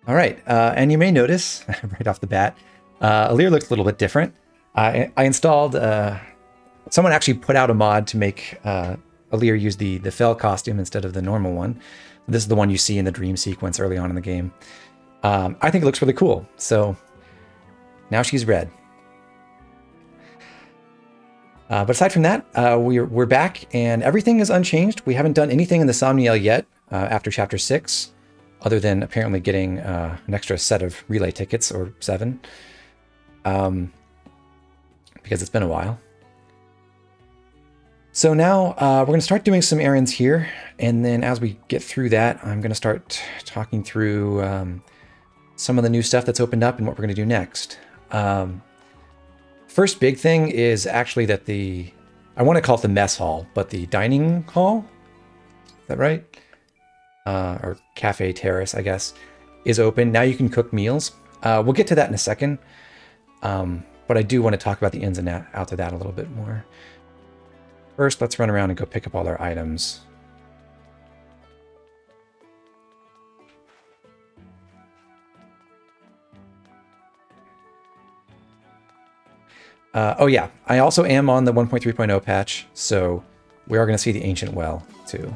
All right, and you may notice right off the bat, Alir looks a little bit different. I installed, someone actually put out a mod to make Alir use the Fel costume instead of the normal one. This is the one you see in the dream sequence early on in the game. I think it looks really cool, so now she's red. But aside from that, we're back, and everything is unchanged. We haven't done anything in the Somniel yet after Chapter 6, other than apparently getting an extra set of relay tickets, or 7, because it's been a while. So now we're going to start doing some errands here, and then as we get through that, I'm going to start talking through some of the new stuff that's opened up and what we're going to do next. First big thing is actually that I want to call it the mess hall, but the dining hall, is that right? Or cafe terrace, I guess, is open. Now you can cook meals. We'll get to that in a second. But I do want to talk about the ins and outs of that a little bit more. First, let's run around and go pick up all our items. Oh yeah, I also am on the 1.3.0 patch, so we are going to see the Ancient Well, too.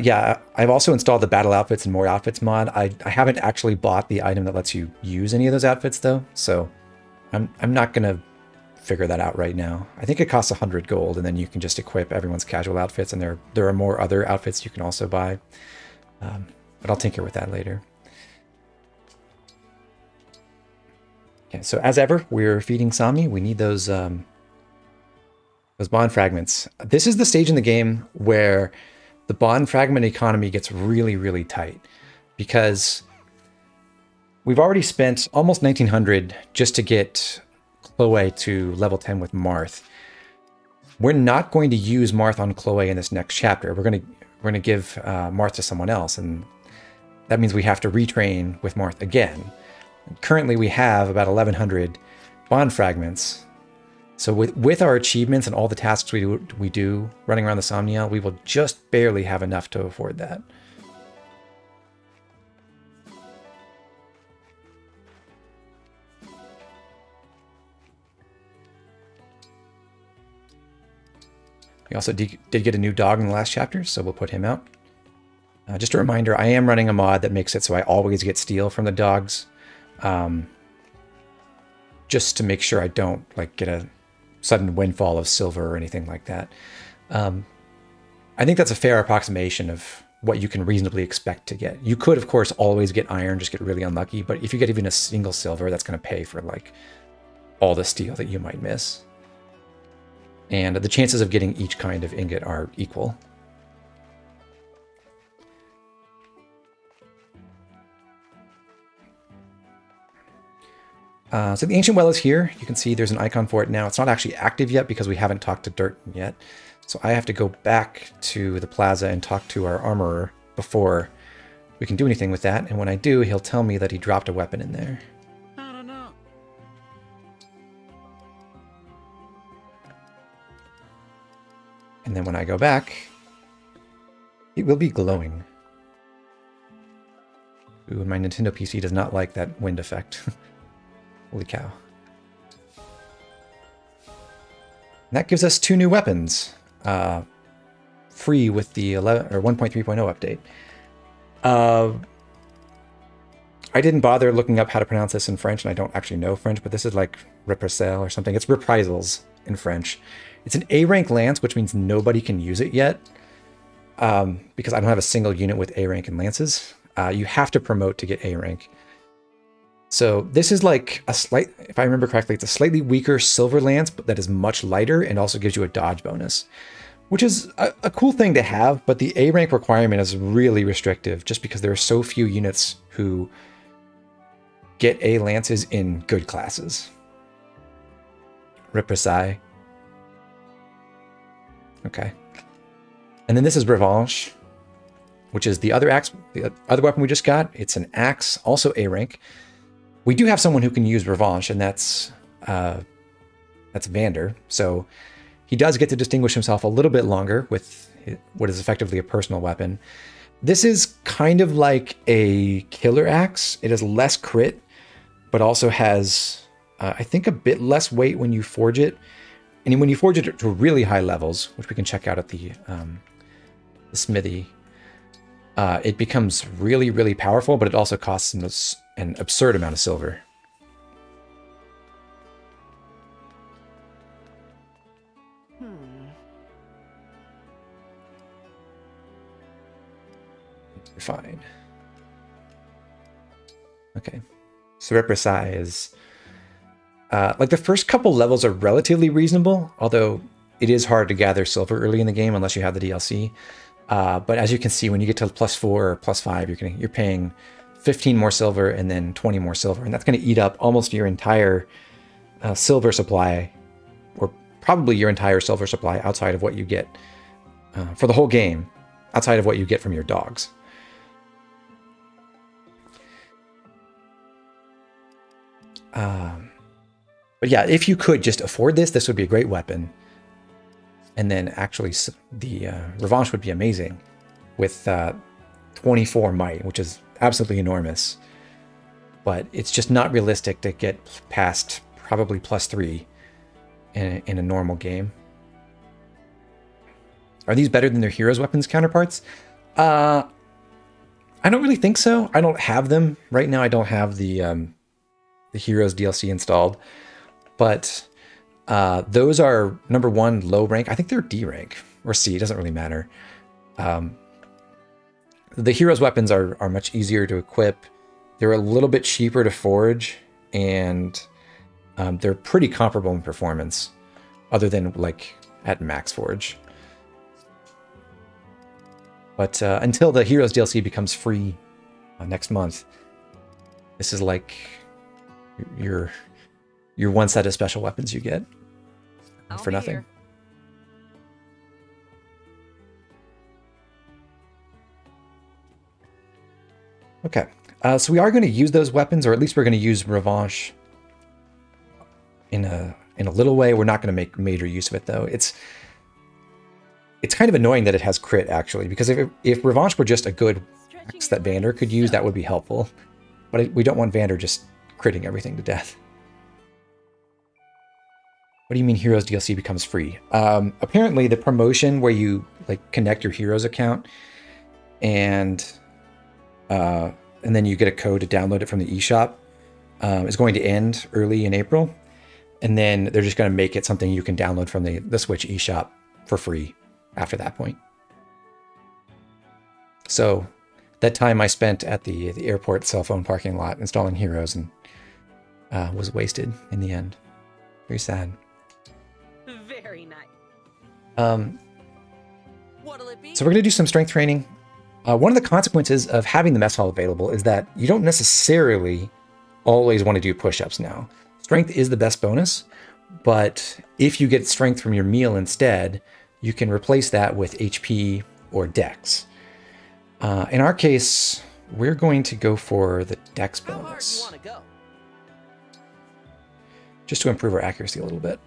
Yeah, I've also installed the Battle Outfits and More Outfits mod. I haven't actually bought the item that lets you use any of those outfits, though, so I'm not going to figure that out right now. I think it costs 100 gold, and then you can just equip everyone's casual outfits, and there are more other outfits you can also buy. But I'll tinker with that later. Okay, so as ever, we're feeding Sami. We need those bond fragments. This is the stage in the game where the bond fragment economy gets really, really tight, because we've already spent almost 1900 just to get Chloe to level 10 with Marth. We're not going to use Marth on Chloe in this next chapter. We're going to give Marth to someone else, and that means we have to retrain with Marth again. Currently, we have about 1100 bond fragments. So with our achievements and all the tasks we do running around the Somniel, we will just barely have enough to afford that. We also did get a new dog in the last chapter, so we'll put him out. Just a reminder, I am running a mod that makes it so I always get steel from the dogs. Just to make sure I don't get a sudden windfall of silver or anything like that. I think that's a fair approximation of what you can reasonably expect to get. You could, of course, always get iron, just get really unlucky, but if you get even a single silver, that's going to pay for all the steel that you might miss. And the chances of getting each kind of ingot are equal. So the Ancient Well is here. You can see there's an icon for it now. It's not actually active yet because we haven't talked to Dirt yet. So I have to go back to the plaza and talk to our armorer before we can do anything with that. And when I do, he'll tell me that he dropped a weapon in there. I don't know. And then when I go back, it will be glowing. Ooh, my Nintendo PC does not like that wind effect. Holy cow. And that gives us 2 new weapons, free with the 1.3.0 update. I didn't bother looking up how to pronounce this in French, and I don't actually know French, but this is like reprisal or something. It's reprisals in French. It's an A rank lance, which means nobody can use it yet, because I don't have a single unit with A rank and lances. You have to promote to get A rank. So this is like a if I remember correctly, it's a slightly weaker silver lance, but that is much lighter and also gives you a dodge bonus, which is a cool thing to have, but the A rank requirement is really restrictive just because there are so few units who get A lances in good classes. Reprisai. Okay. And then this is Revanche, which is the other axe, the other weapon we just got. It's an axe, also A rank. We do have someone who can use Revanche, and that's Vander. So he does get to distinguish himself a little bit longer with what is effectively a personal weapon. This is kind of like a killer axe. It has less crit, but also has, I think, a bit less weight when you forge it. And when you forge it to really high levels, which we can check out at the smithy, it becomes really, really powerful, but it also costs an absurd amount of silver. Fine. Okay. So Reprisai is... like the first couple levels are relatively reasonable, although it is hard to gather silver early in the game unless you have the DLC. But as you can see, when you get to +4 or +5, you're paying 15 more silver and then 20 more silver, and that's going to eat up almost your entire silver supply, or probably your entire silver supply outside of what you get for the whole game, outside of what you get from your dogs. But yeah, if you could just afford this, this would be a great weapon. And then actually the Revanche would be amazing with 24 might, which is absolutely enormous. But it's just not realistic to get past probably +3 in a normal game. Are these better than their heroes' weapons counterparts? I don't really think so. I don't have them. Right now I don't have the Heroes DLC installed. But those are, number one, low rank. I think they're D rank or C. It doesn't really matter. The heroes' weapons are much easier to equip. They're a little bit cheaper to forge, and they're pretty comparable in performance, other than like at max forge. But until the heroes DLC becomes free next month, this is like your one set of special weapons you get for nothing. Here. Okay, so we are going to use those weapons, or at least we're going to use Revanche in a little way. We're not going to make major use of it, though. It's kind of annoying that it has crit, actually, because if Revanche were just a good axe that Vander could use, that would be helpful. But we don't want Vander just critting everything to death. What do you mean Heroes DLC becomes free? Apparently the promotion where you like connect your Heroes account and then you get a code to download it from the eShop is going to end early in April. And then they're just going to make it something you can download from the Switch eShop for free after that point. So that time I spent at the airport cell phone parking lot installing Heroes and was wasted in the end. Very sad. Very nice. So we're going to do some strength training. One of the consequences of having the mess hall available is that you don't necessarily always want to do push-ups now. Strength is the best bonus, but if you get strength from your meal instead, you can replace that with HP or Dex. In our case, we're going to go for the Dex bonus, just to improve our accuracy a little bit.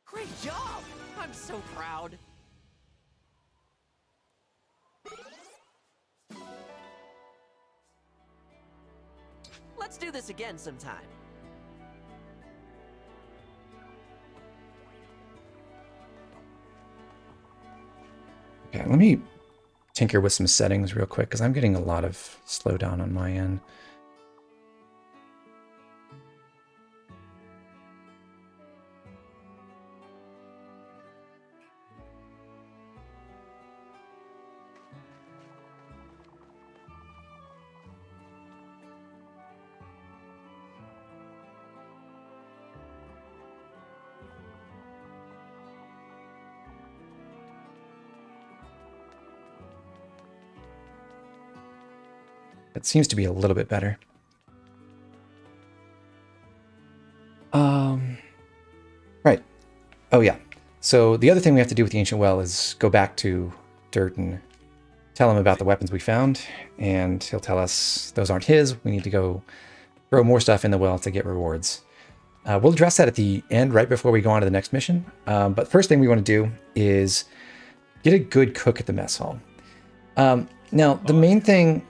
Great job! I'm so proud. Let's do this again sometime. Okay, let me tinker with some settings real quick, because I'm getting a lot of slowdown on my end. It seems to be a little bit better. Right. Oh yeah. So the other thing we have to do with the Ancient Well is go back to Dirt and tell him about the weapons we found, and he'll tell us those aren't his. We need to go throw more stuff in the well to get rewards. We'll address that at the end, right before we go on to the next mission. But first thing we want to do is get a good cook at the mess hall. Now, the main thing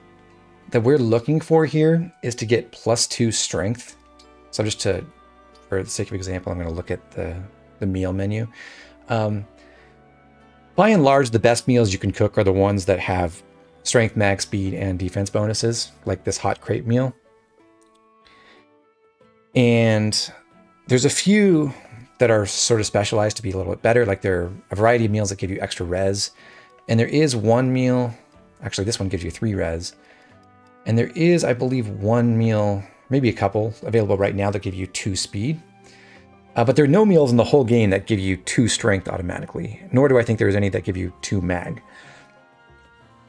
that we're looking for here is to get +2 strength. So just to, for the sake of example, I'm going to look at the meal menu. By and large, the best meals you can cook are the ones that have strength, mag, speed, and defense bonuses, like this hot crepe meal. And there's a few that are sort of specialized to be a little bit better. Like there are a variety of meals that give you extra res. And there is one meal, actually this one gives you 3 res. And there is, I believe, one meal, maybe a couple, available right now that give you 2 speed. But there are no meals in the whole game that give you 2 strength automatically, nor do I think there's any that give you 2 mag.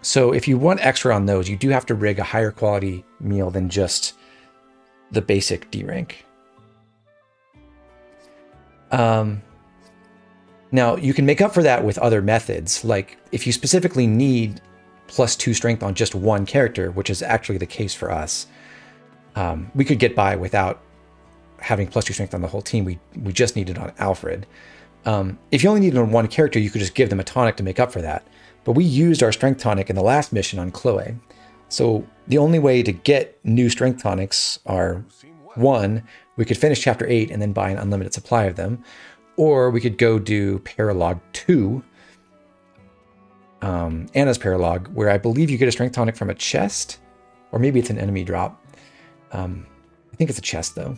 So if you want extra on those, you do have to rig a higher quality meal than just the basic D rank. Now, you can make up for that with other methods. Like if you specifically need +2 strength on just one character, which is actually the case for us, we could get by without having +2 strength on the whole team. We just need it on Alfred. If you only need it on one character, you could just give them a tonic to make up for that. But we used our strength tonic in the last mission on Chloe. So the only way to get new strength tonics are, 1, we could finish chapter 8 and then buy an unlimited supply of them, or we could go do paralogue 2, Anna's paralogue, where I believe you get a strength tonic from a chest, or maybe it's an enemy drop. I think it's a chest though.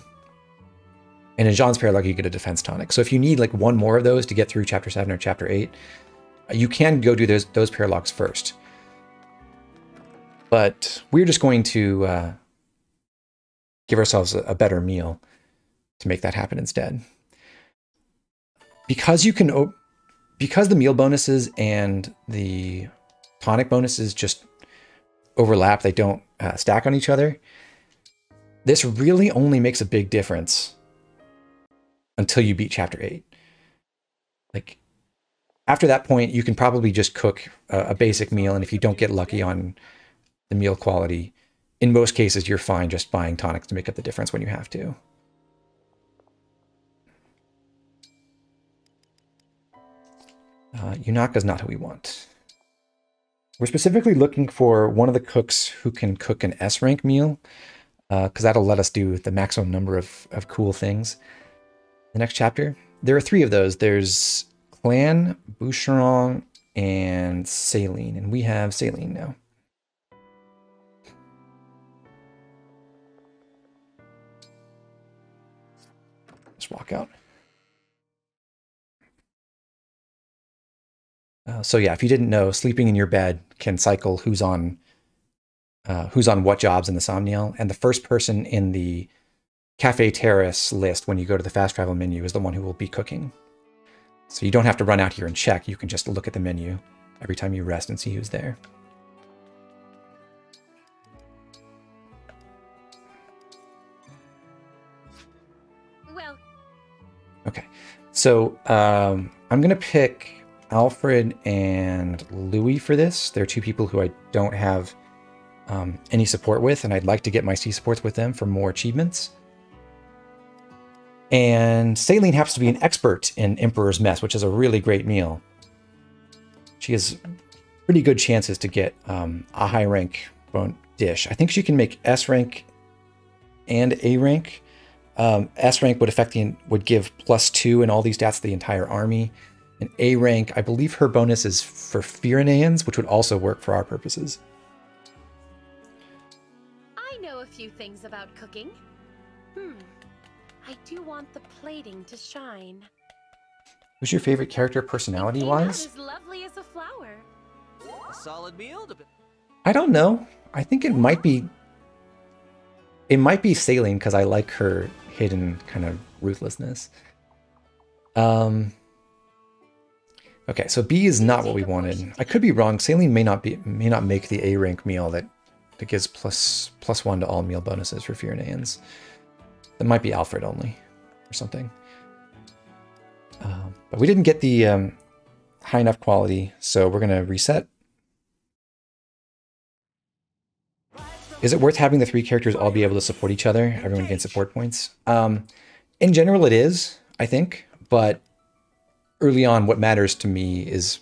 And in Jean's paralogue, you get a defense tonic. So if you need like one more of those to get through chapter 7 or chapter 8, you can go do those paralogues first. But we're just going to give ourselves a better meal to make that happen instead. Because the meal bonuses and the tonic bonuses just overlap, they don't stack on each other, this really only makes a big difference until you beat chapter 8. Like, after that point, you can probably just cook a basic meal, and if you don't get lucky on the meal quality, in most cases, you're fine just buying tonics to make up the difference when you have to. Yunaka's not who we want. We're specifically looking for one of the cooks who can cook an S-rank meal, because that'll let us do the maximum number of cool things. The next chapter, there are 3 of those. There's Clan, Boucheron, and Saline, and we have Saline now. Just walk out. So yeah, if you didn't know, sleeping in your bed can cycle who's on what jobs in the Somniel, and the first person in the Cafe Terrace list when you go to the fast travel menu is the one who will be cooking. So you don't have to run out here and check. You can just look at the menu every time you rest and see who's there. Well. Okay, so I'm gonna pick Alfred and Louis for this. They're 2 people who I don't have any support with, and I'd like to get my C supports with them for more achievements. And Saline happens to be an expert in Emperor's Mess, which is a really great meal. She has pretty good chances to get a high rank dish. I think she can make S rank and A rank. S rank would give +2 in all these stats to the entire army. And A rank, I believe her bonus is for Fireneans, which would also work for our purposes. I know a few things about cooking. I do want the plating to shine. Who's your favorite character personality-wise? As lovely as a flower. A solid meal. I don't know. I think it might be Saline, because I like her hidden kind of ruthlessness. Okay, so B is not what we wanted. I could be wrong. Saline may not make the A rank meal that gives +1 to all meal bonuses for Fireneans. That might be Alfred only, or something. But we didn't get the high enough quality, so we're going to reset. Is it worth having the 3 characters all be able to support each other? Everyone gains support points. In general, it is, I think, but early on, what matters to me is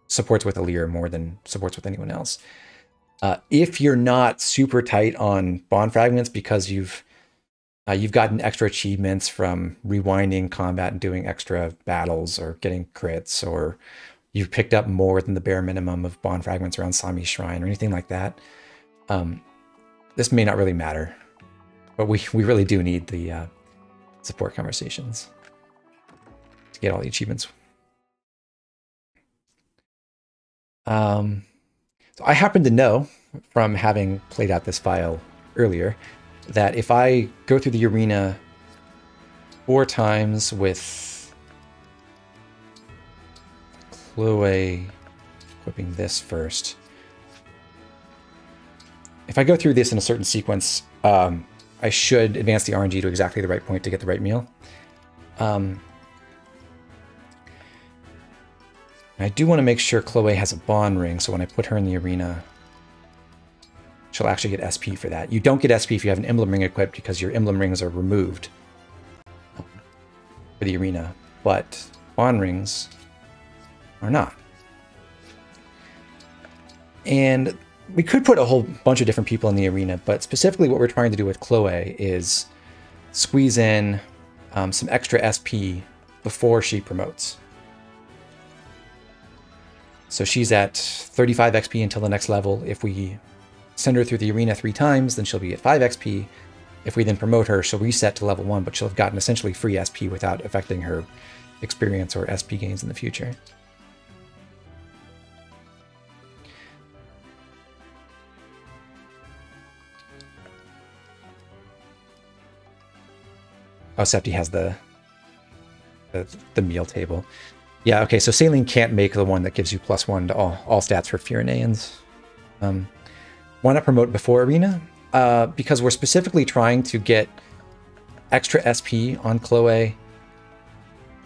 supports with Alir more than supports with anyone else. If you're not super tight on bond fragments because you've gotten extra achievements from rewinding combat and doing extra battles or getting crits, or you've picked up more than the bare minimum of bond fragments around Sami's Shrine or anything like that, this may not really matter. But we really do need the support conversations to get all the achievements. So I happen to know from having played out this file earlier that if I go through the arena 4 times with Chloe equipping this first, if I go through this in a certain sequence, I should advance the RNG to exactly the right point to get the right meal. I do want to make sure Chloe has a bond ring, so when I put her in the arena, she'll actually get SP for that. You don't get SP if you have an emblem ring equipped because your emblem rings are removed for the arena, but bond rings are not. And we could put a whole bunch of different people in the arena, but specifically what we're trying to do with Chloe is squeeze in some extra SP before she promotes. So she's at 35 XP until the next level. If we send her through the arena 3 times, then she'll be at 5 XP. If we then promote her, she'll reset to level 1, but she'll have gotten essentially free SP without affecting her experience or SP gains in the future. Oh, Septi has the meal table. Yeah, okay, so Saline can't make the one that gives you +1 to all stats for Fireneans. Why not promote before arena? Because we're specifically trying to get extra SP on Chloe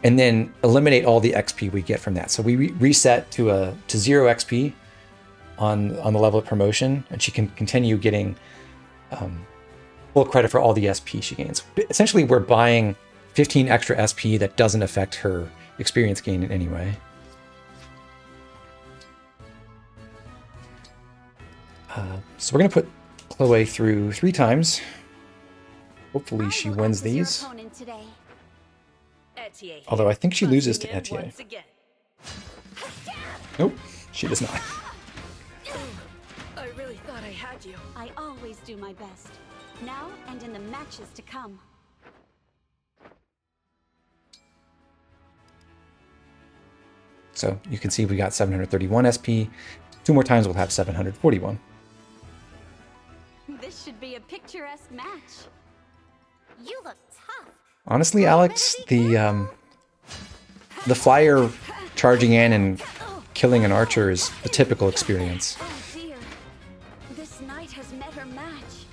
and then eliminate all the XP we get from that. So we reset to 0 XP on the level of promotion, and she can continue getting full credit for all the SP she gains. Essentially, we're buying 15 extra SP that doesn't affect her experience gain in any way. So we're going to put Chloe through 3 times. Hopefully she wins these. Although I think she loses to Etier. Nope, she does not. I really thought I had you. I always do my best. Now and in the matches to come. So you can see we got 731 SP. 2 more times we'll have 741. This should be a picturesque match. You look tough. Honestly, Alex, the flyer charging in and killing an archer is the typical experience. Oh dear. This knight has met her match.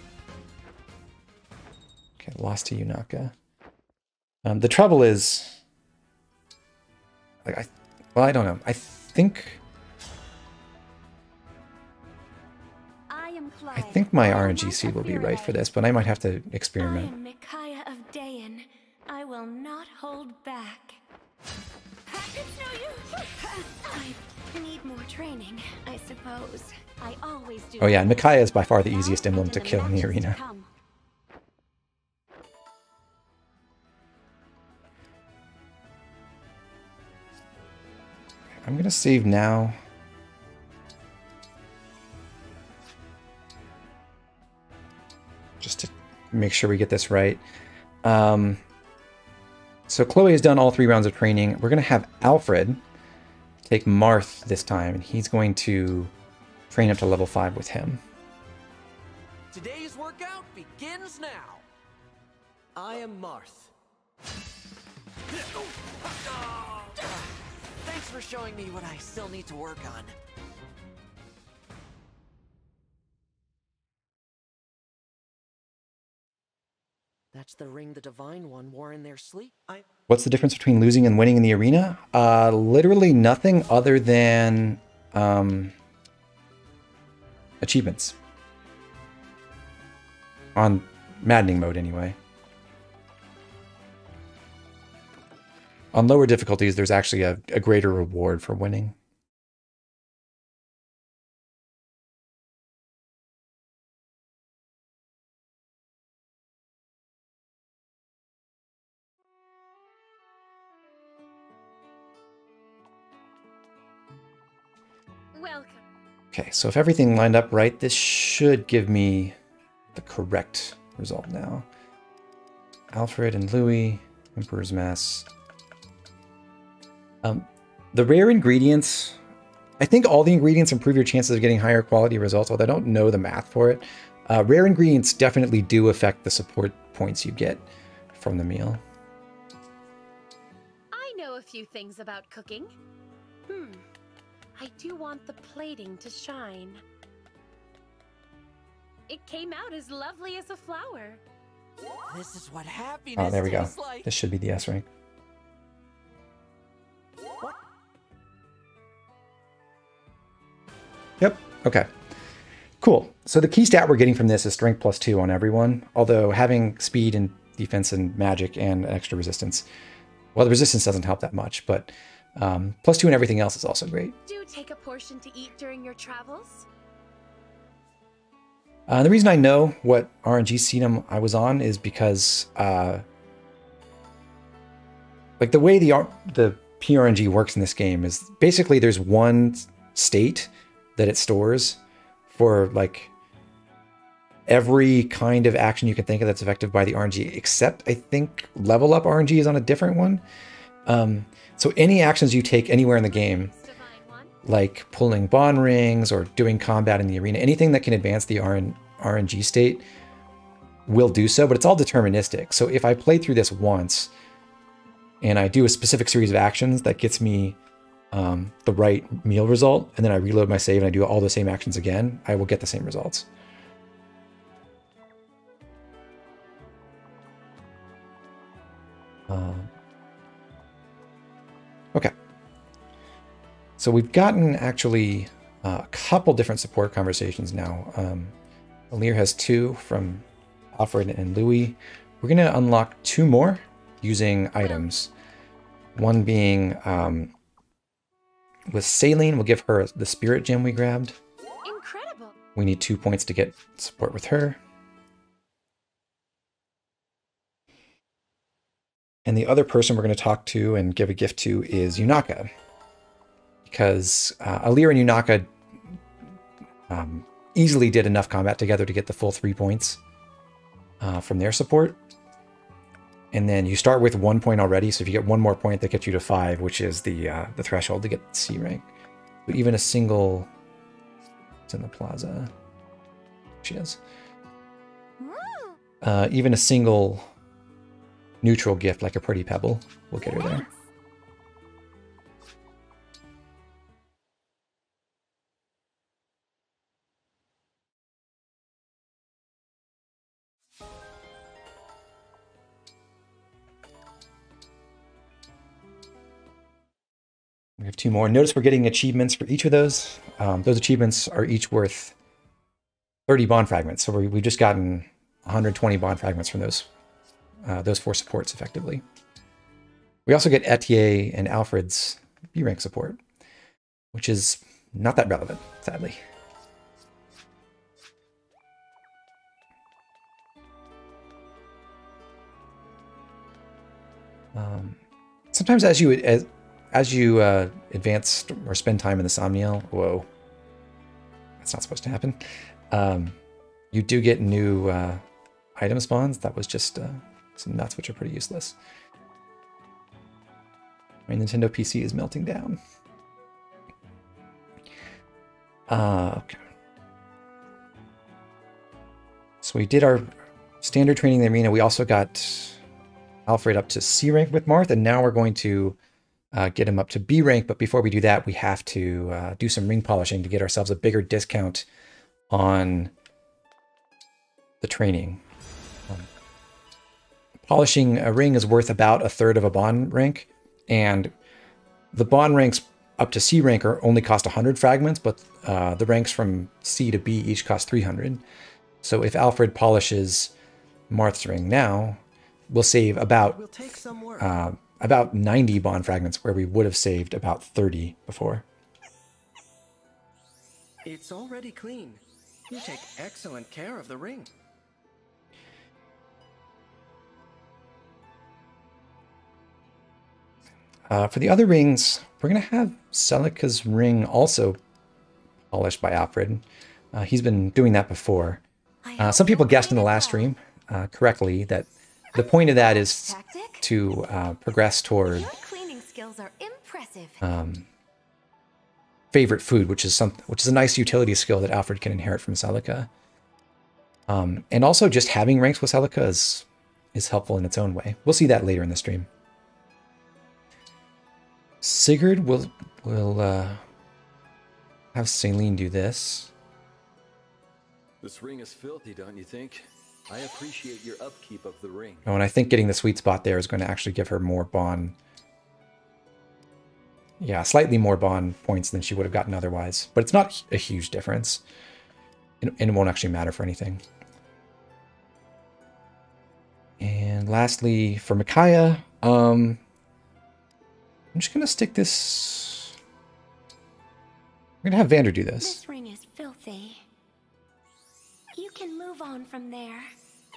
Okay, lost to Yunaka. The trouble is, like, I don't know. I think my RNG seed will be right for this, but I might have to experiment. I am Micaiah of Dayan. I will not hold back. It's no use. I need more training, I suppose. I always do. Oh yeah, and Micaiah is by far the easiest emblem to kill in the arena. I'm gonna save now. Just to make sure we get this right. So Chloe has done all 3 rounds of training. We're gonna have Alfred take Marth this time, and he's going to train up to level 5 with him. Today's workout begins now. I am Marth. Thanks for showing me what I still need to work on. That That's the ring the Divine One wore in their sleep. What's the difference between losing and winning in the arena? Literally nothing other than achievements. On Maddening mode, anyway. On lower difficulties, there's actually a greater reward for winning. Welcome. Okay, so if everything lined up right, this should give me the correct result now. Alfred and Louis, Emperor's Mass. The rare ingredients, I think all the ingredients improve your chances of getting higher quality results, although I don't know the math for it. Rare ingredients definitely do affect the support points you get from the meal. I know a few things about cooking. I do want the plating to shine. It came out as lovely as a flower. This is what happiness Oh, there we go. tastes like. This should be the S rank. What? Yep. Okay. Cool. So the key stat we're getting from this is strength +2 on everyone, although having speed and defense and magic and extra resistance, well, the resistance doesn't help that much, but +2 and everything else is also great. Do take a portion to eat during your travels. The reason I know what RNG setum I was on is because like the way the PRNG works in this game is basically there's one state that it stores for like every kind of action you can think of that's affected by the RNG, except I think level up RNG is on a different one. So any actions you take anywhere in the game, like pulling bond rings or doing combat in the arena, anything that can advance the RNG state will do so, but it's all deterministic. So if I play through this once and I do a specific series of actions that gets me the right meal result, and then I reload my save and I do all the same actions again, I will get the same results. Okay. So we've gotten actually a couple different support conversations now. Alir has 2 from Alfred and Louis. We're going to unlock 2 more using items. One being with Saline, we'll give her the spirit gem we grabbed. Incredible. We need 2 points to get support with her. And the other person we're going to talk to and give a gift to is Yunaka. Because Alir and Yunaka easily did enough combat together to get the full 3 points from their support. And then you start with 1 point already, so if you get 1 more point, that gets you to 5, which is the threshold to get C rank. But even a single... It's in the plaza. She is. Even a single neutral gift, like a pretty pebble, will get her there. We have 2 more. Notice we're getting achievements for each of those. Those achievements are each worth 30 bond fragments. So we've just gotten 120 bond fragments from those 4 supports effectively. We also get Etier and Alfred's B rank support, which is not that relevant, sadly. Sometimes as you advance or spend time in the Somniel, whoa, that's not supposed to happen. You do get new item spawns. That was just some nuts, which are pretty useless. My Nintendo PC is melting down. Okay. So we did our standard training in the arena. We also got Alfred up to C rank with Marth, and now we're going to get him up to B rank. But before we do that, we have to do some ring polishing to get ourselves a bigger discount on the training. polishing a ring is worth about a third of a bond rank, and the bond ranks up to C rank only cost 100 fragments, but the ranks from C to B each cost 300. So if Alfred polishes Marth's ring now, we'll save about 90 bond fragments, where we would have saved about 30 before. It's already clean. You take excellent care of the ring. For the other rings, we're going to have Celica's ring also polished by Alfred. He's been doing that before. Some people guessed in the last stream correctly that the point of that is to progress toward favorite food, which is a nice utility skill that Alfred can inherit from Celica. And also just having ranks with Celica is helpful in its own way. We'll see that later in the stream. Sigurd will have Celine do this. This ring is filthy, don't you think? I appreciate your upkeep of the ring. Oh, and I think getting the sweet spot there is going to actually give her more bond. Yeah, slightly more bond points than she would have gotten otherwise. But it's not a huge difference. And it won't actually matter for anything. And lastly, for Micaiah, I'm just going to stick this... We're going to have Vander do this. This ring is filthy. You can move on from there.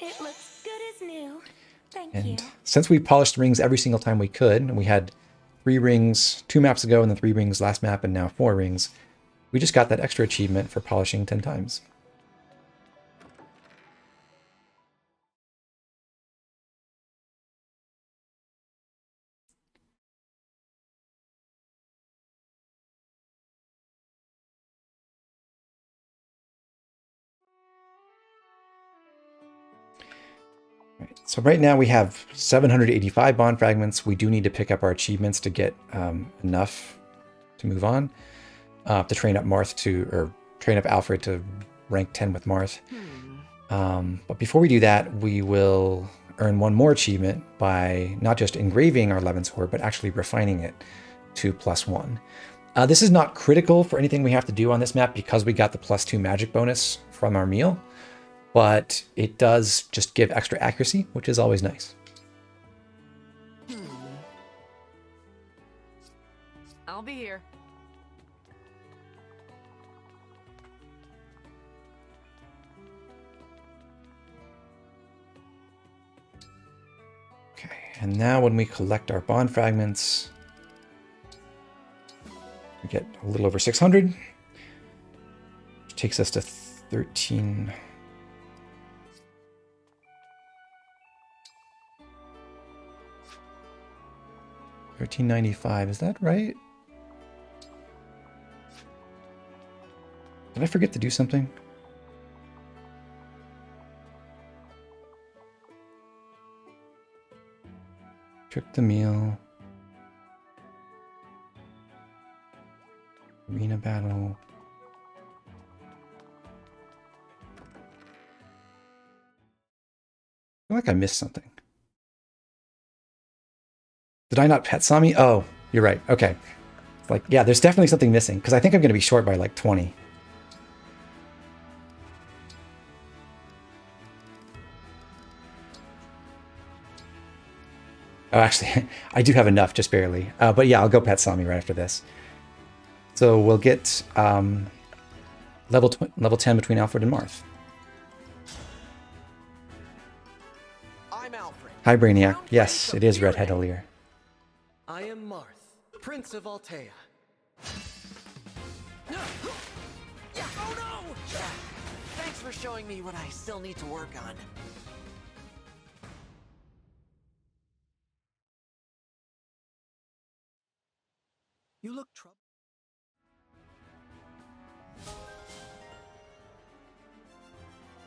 It looks good as new. Thank you. And since we polished rings every single time we could, and we had 3 rings 2 maps ago, and then 3 rings last map, and now 4 rings, we just got that extra achievement for polishing 10 times. So right now we have 785 bond fragments. We do need to pick up our achievements to get enough to move on. To train up train up Alfred to rank 10 with Marth. But before we do that, we will earn one more achievement by not just engraving our 11 sword, but actually refining it to +1. This is not critical for anything we have to do on this map because we got the +2 magic bonus from our meal. But it does just give extra accuracy, which is always nice. I'll be here. Okay, and now when we collect our bond fragments, we get a little over 600, which takes us to 13... 1395, is that right? Did I forget to do something? Trip the meal. Arena battle. I feel like I missed something. Did I not pet Sami? Oh, you're right. Okay. It's like, yeah, there's definitely something missing because I think I'm going to be short by like 20. Oh, actually, I do have enough, just barely. But yeah, I'll go pet Sami right after this. So we'll get level 10 between Alfred and Marth. I'm Alfred. Hi, Brainiac. Yes, it is Redhead Alir. I am Marth, Prince of Altea. Oh no! Thanks for showing me what I still need to work on. You look troubled.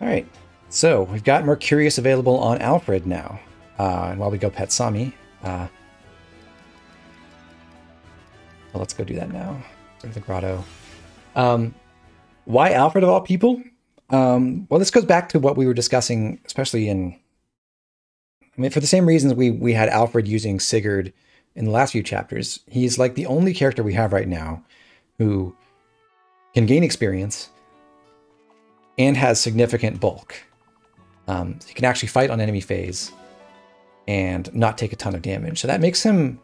All right, so we've got Mercurius available on Alfred now. And while we go pet Sami, well, let's go do that now. Go to the grotto. Why Alfred of all people? Well, this goes back to what we were discussing, especially in I mean, for the same reasons we had Alfred using Sigurd in the last few chapters, he's like the only character we have right now who can gain experience and has significant bulk. He can actually fight on enemy phase and not take a ton of damage. So that makes him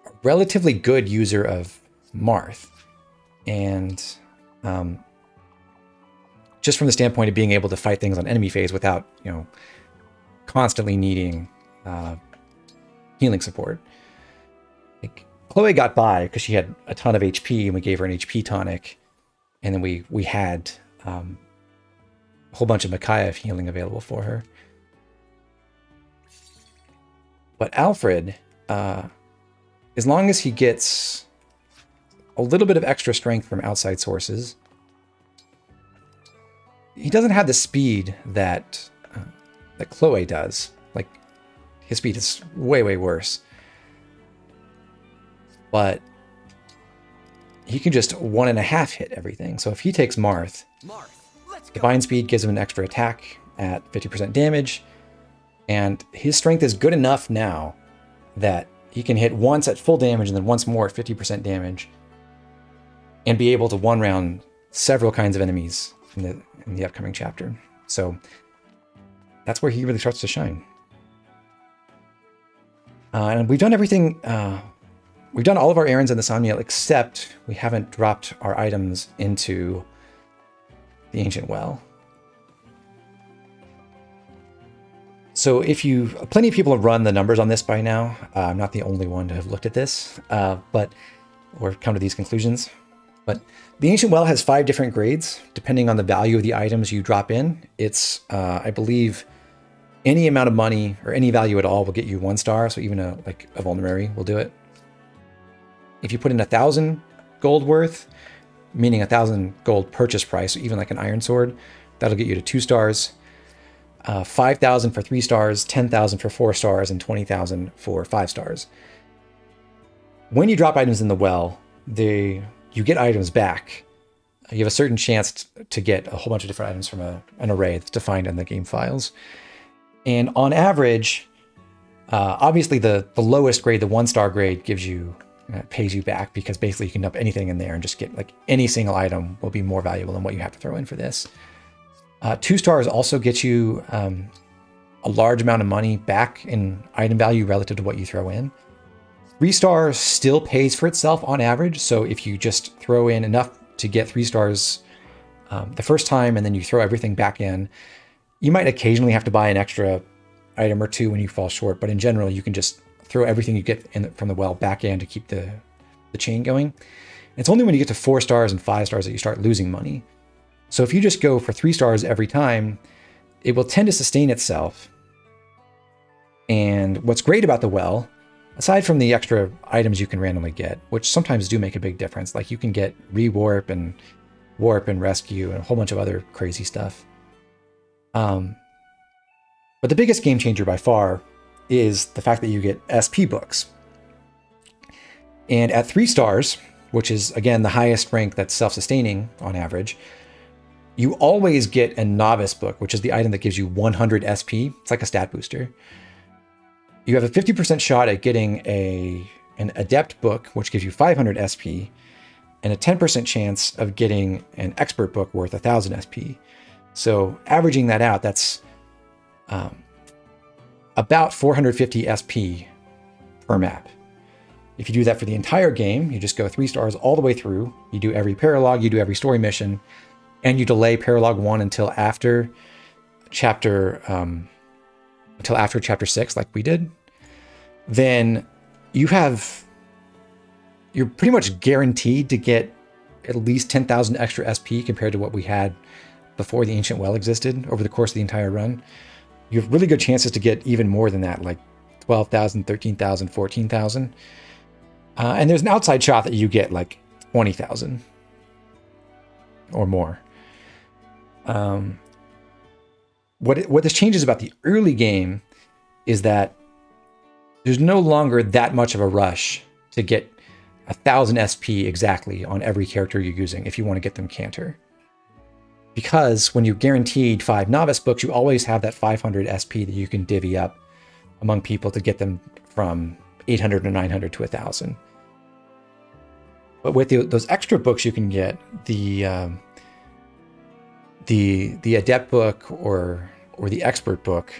a relatively good user of Marth. And just from the standpoint of being able to fight things on enemy phase without, you know, constantly needing healing support. Like, Chloe got by because she had a ton of HP and we gave her an HP tonic. And then we had a whole bunch of Micaiah healing available for her. But Alfred, as long as he gets a little bit of extra strength from outside sources, he doesn't have the speed that Chloe does. Like, his speed is way, way worse. But he can just 1.5 hit everything. So if he takes Marth, Divine Speed gives him an extra attack at 50% damage. And his strength is good enough now that he can hit once at full damage and then once more at 50% damage. And be able to one-round several kinds of enemies in the upcoming chapter. So that's where he really starts to shine. And we've done everything... we've done all of our errands in the Somniel, except we haven't dropped our items into the Ancient Well. So if you... Plenty of people have run the numbers on this by now. I'm not the only one to have looked at this, or come to these conclusions. But the Ancient Well has 5 different grades, depending on the value of the items you drop in. It's, I believe, any amount of money, or any value at all, will get you 1 star, so even a vulnerary will do it. If you put in 1,000 gold worth, meaning 1,000 gold purchase price, so even like an iron sword, that'll get you to 2 stars. 5,000 for 3 stars, 10,000 for 4 stars, and 20,000 for 5 stars. When you drop items in the well, you get items back. You have a certain chance to get a whole bunch of different items from an array that's defined in the game files. And on average, obviously the lowest grade, the 1-star grade, gives you... pays you back, because basically you can dump anything in there and just get, like, any single item will be more valuable than what you have to throw in for this. 2 stars also get you a large amount of money back in item value relative to what you throw in. 3 stars still pays for itself on average, so if you just throw in enough to get 3 stars the first time and then you throw everything back in, you might occasionally have to buy an extra item or 2 when you fall short, but in general you can just throw everything you get from the well back in to keep the chain going. It's only when you get to 4 stars and 5 stars that you start losing money. So if you just go for 3 stars every time, it will tend to sustain itself. And what's great about the well, aside from the extra items you can randomly get, which sometimes do make a big difference, like you can get rewarp and warp and rescue and a whole bunch of other crazy stuff. But the biggest game changer by far is the fact that you get SP books. And at 3 stars, which is, again, the highest rank that's self-sustaining on average, you always get a novice book, which is the item that gives you 100 SP. It's like a stat booster. You have a 50% shot at getting an adept book, which gives you 500 SP, and a 10% chance of getting an expert book worth 1,000 SP. So averaging that out, that's about 450 SP per map. If you do that for the entire game, you just go 3 stars all the way through. You do every paralogue, you do every story mission, and you delay paralogue 1 until after chapter 6, like we did. Then you're pretty much guaranteed to get at least 10,000 extra SP compared to what we had before the Ancient Well existed over the course of the entire run. You have really good chances to get even more than that, like 12,000, 13,000, 14,000. And there's an outside shot that you get like 20,000 or more. What this changes about the early game is that there's no longer that much of a rush to get 1,000 SP exactly on every character you're using if you want to get them Canter. because when you're guaranteed 5 novice books, you always have that 500 SP that you can divvy up among people to get them from 800 to 900 to 1,000. But with those extra books, you can get the adept book or the expert book,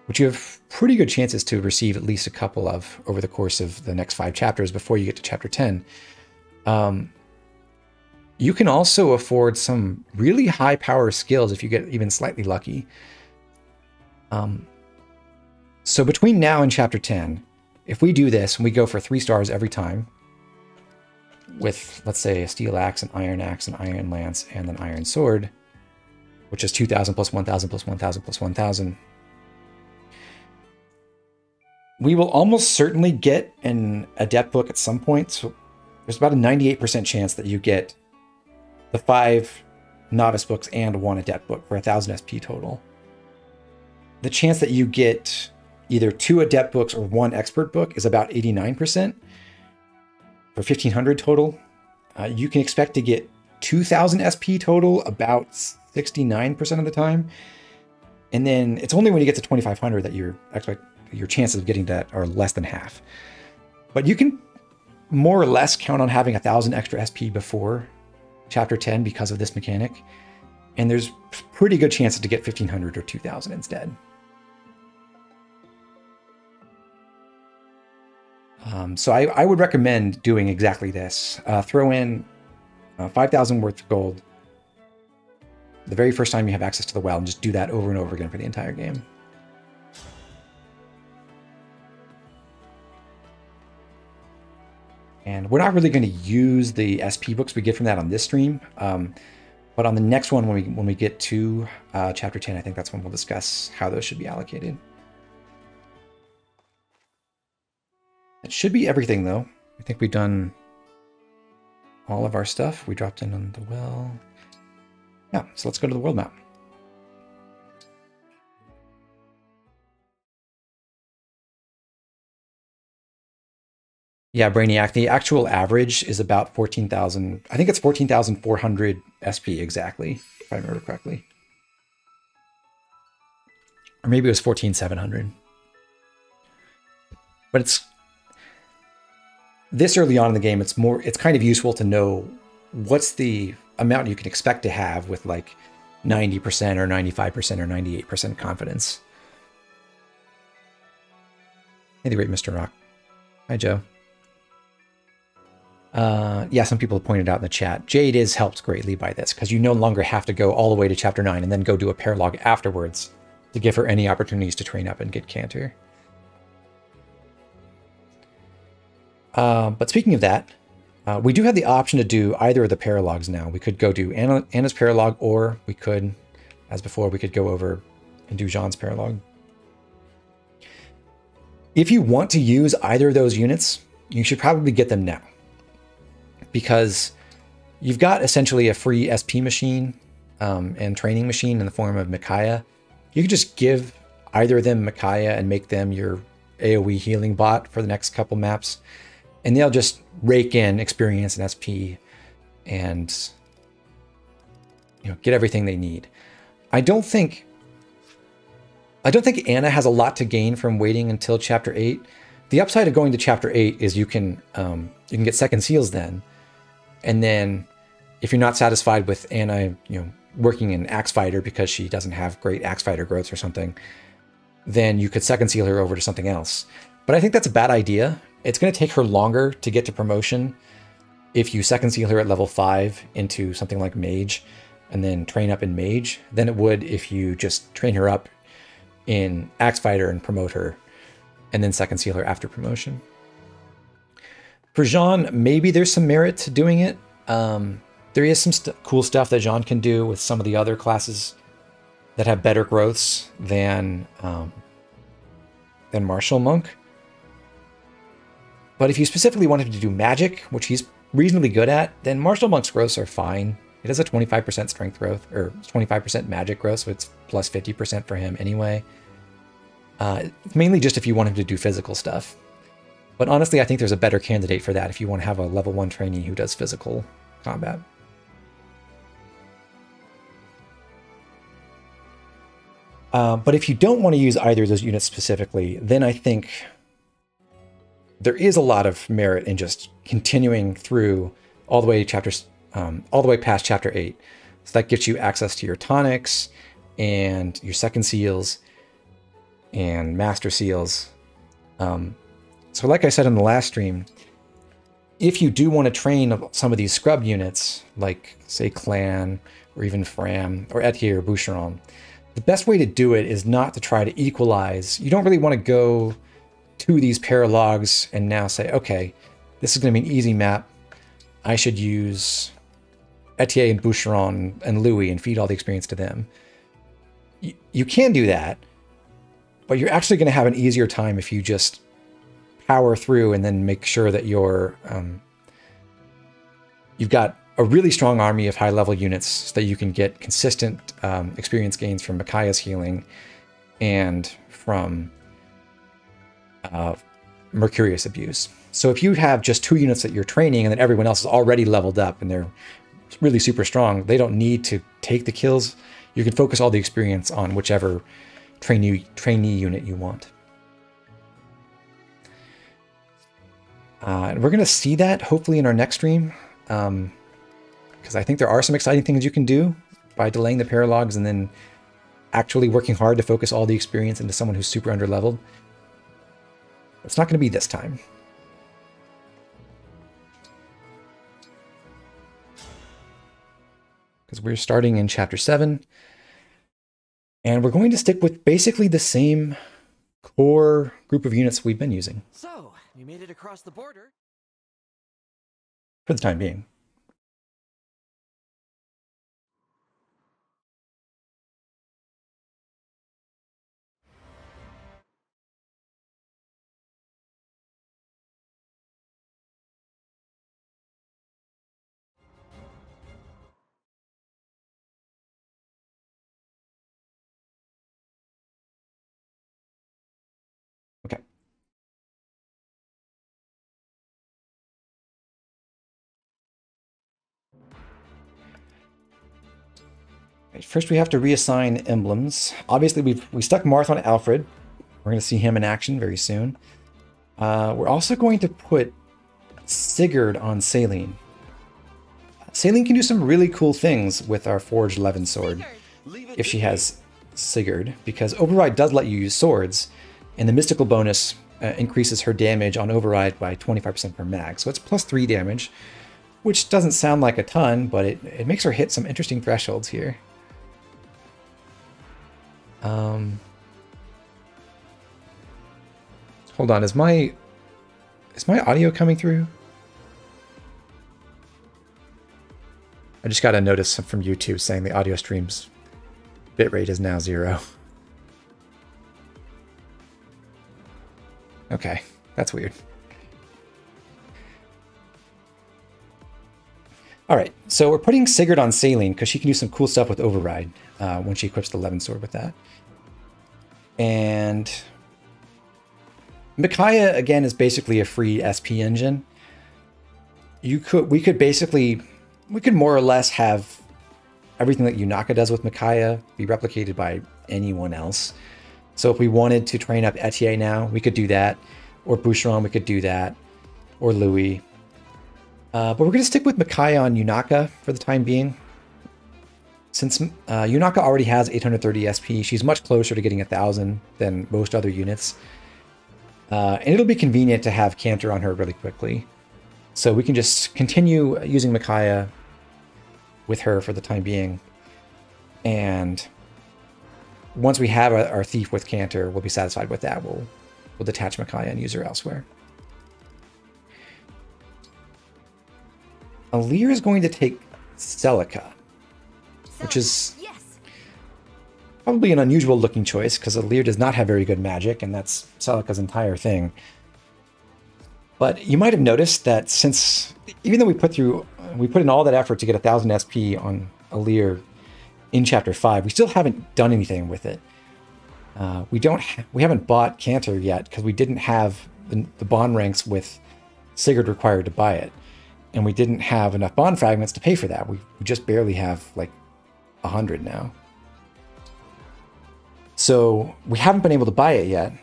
which you have pretty good chances to receive at least a couple of over the course of the next 5 chapters before you get to chapter 10. You can also afford some really high power skills if you get even slightly lucky. So between now and chapter 10, if we do this and we go for 3 stars every time, with, let's say, a steel axe, an iron lance, and an iron sword, which is 2,000 plus 1,000 plus 1,000 plus 1,000, we will almost certainly get an adept book at some point. So there's about a 98% chance that you get the 5 novice books and 1 adept book for 1,000 SP total. The chance that you get either 2 adept books or 1 expert book is about 89%. For 1,500 total, you can expect to get 2,000 SP total about 69% of the time. And then it's only when you get to 2,500 that your chances of getting that are less than half. But you can more or less count on having 1,000 extra SP before chapter 10 because of this mechanic. And there's pretty good chances to get 1,500 or 2,000 instead. So I would recommend doing exactly this. Throw in 5,000 worth of gold the very first time you have access to the well, and just do that over and over again for the entire game. And we're not really going to use the SP books we get from that on this stream, but on the next one, when we get to chapter 10, I think that's when we'll discuss how those should be allocated. It should be everything, though. I think we've done all of our stuff. We dropped in on the well. Yeah, so let's go to the world map. Yeah, Brainiac, the actual average is about 14,000. I think it's 14,400 SP exactly, if I remember correctly. Or maybe it was 14,700. But it's this early on in the game, it's kind of useful to know what's the amount you can expect to have with like 90% or 95% or 98% confidence. Hey, the great Mr. Rock. Hi, Joe. Yeah, some people have pointed out in the chat, Jade is helped greatly by this because you no longer have to go all the way to chapter 9 and then go do a paralogue afterwards to give her any opportunities to train up and get Canter. But speaking of that, we do have the option to do either of the paralogues now. We could go do Anna's paralogue, or we could, as before, we could go over and do Jean's paralogue. If you want to use either of those units, you should probably get them now, because you've got essentially a free SP machine and training machine in the form of Micaiah. You could just give either of them Micaiah and make them your AoE healing bot for the next couple maps. And they'll just rake in experience and SP and, you know, get everything they need. I don't think Anna has a lot to gain from waiting until chapter 8. The upside of going to chapter 8 is you can get second seals then. And then if you're not satisfied with Anna, you know, working in Axe Fighter because she doesn't have great Axe Fighter growths or something, then you could second seal her over to something else. But I think that's a bad idea. It's going to take her longer to get to promotion if you second seal her at level 5 into something like Mage and then train up in Mage than it would if you just train her up in Axe Fighter and promote her and then second seal her after promotion. For Jean, maybe there's some merit to doing it. There is some cool stuff that Jean can do with some of the other classes that have better growths than Martial Monk. But if you specifically wanted to do magic, which he's reasonably good at, then Martial Monk's growths are fine. It has a 25% strength growth, or 25% magic growth, so it's plus 50% for him anyway. It's mainly just if you want him to do physical stuff. But honestly, I think there's a better candidate for that if you want to have a level 1 trainee who does physical combat. But if you don't want to use either of those units specifically, then I think there is a lot of merit in just continuing through all the way all the way past chapter 8. So that gets you access to your tonics and your second seals and master seals. So like I said in the last stream, if you do want to train some of these scrub units, like say Clan or even Fram or Etier or Boucheron, the best way to do it is not to try to equalize. You don't really want to go to these paralogues and now say, okay, this is going to be an easy map. I should use Etier and Boucheron and Louis and feed all the experience to them. You can do that, but you're actually going to have an easier time if you just power through and then make sure that you've got a really strong army of high-level units so that you can get consistent experience gains from Micaiah's healing and from Mercurius abuse. So if you have just 2 units that you're training and then everyone else is already leveled up and they're really super strong, they don't need to take the kills. You can focus all the experience on whichever trainee unit you want. And we're going to see that hopefully in our next stream, because I think there are some exciting things you can do by delaying the paralogues and then actually working hard to focus all the experience into someone who's super underleveled. It's not going to be this time. Because we're starting in chapter 7. And we're going to stick with basically the same core group of units we've been using. So, you made it across the border. For the time being. Okay. Right, first we have to reassign emblems. Obviously we stuck Marth on Alfred. We're going to see him in action very soon. We're also going to put Sigurd on Saline. Saline can do some really cool things with our Forged Levin sword if she has Sigurd, because Override does let you use swords, and the mystical bonus increases her damage on Override by 25% per mag. So it's +3 damage, which doesn't sound like a ton, but it makes her hit some interesting thresholds here. Hold on, is my audio coming through? I just got a notice from YouTube saying the audio stream's bitrate is now 0. Okay, that's weird. All right, so we're putting Sigurd on Saline because she can do some cool stuff with Override when she equips the Levin sword with that. And Micaiah, again, is basically a free SP engine. We could more or less have everything that Yunaka does with Micaiah be replicated by anyone else. So if we wanted to train up Etier now, we could do that. Or Boucheron, we could do that. Or Louis. But we're going to stick with Micaiah on Yunaka for the time being. Since Yunaka already has 830 SP, she's much closer to getting 1,000 than most other units. And it'll be convenient to have Canter on her really quickly. So we can just continue using Micaiah with her for the time being. And once we have our Thief with Canter, we'll be satisfied with that. We'll detach Micaiah and use her elsewhere. Alir is going to take Celica, which is probably an unusual looking choice because Alir does not have very good magic, and that's Celica's entire thing. But you might have noticed that since, even though we put in all that effort to get 1,000 SP on Alir in Chapter 5, we still haven't done anything with it. We haven't bought Canter yet because we didn't have the bond ranks with Sigurd required to buy it. And we didn't have enough bond fragments to pay for that. We just barely have like 100 now. So we haven't been able to buy it yet,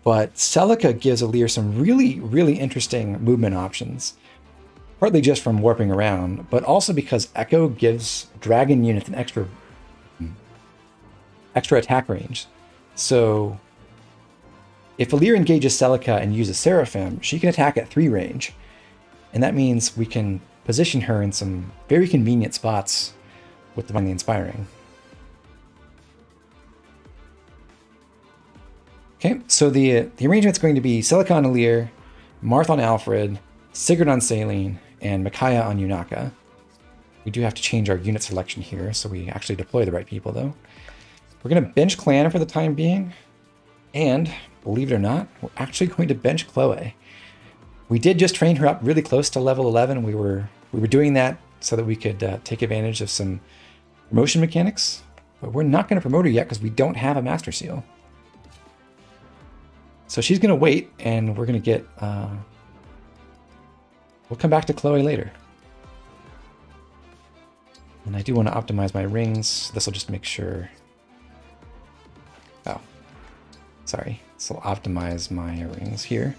but Celica gives Alear some really, really interesting movement options. Partly just from warping around, but also because Echo gives dragon units an extra attack range. So if Alear engages Celica and uses Seraphim, she can attack at 3 range. And that means we can position her in some very convenient spots with Divinely Inspiring. Okay, so the arrangement's going to be Celica on Alear, Marth on Alfred, Sigurd on Saline, and Micaiah on Yunaka. We do have to change our unit selection here, so we actually deploy the right people, though. We're going to bench Clan for the time being, and, believe it or not, we're actually going to bench Chloe. We did just train her up really close to level 11. We were doing that so that we could take advantage of some promotion mechanics, but we're not going to promote her yet because we don't have a Master Seal. So she's going to wait, and we're going to get... we'll come back to Chloe later. And I do want to optimize my rings. This will just make sure... Oh, sorry. This will optimize my rings here.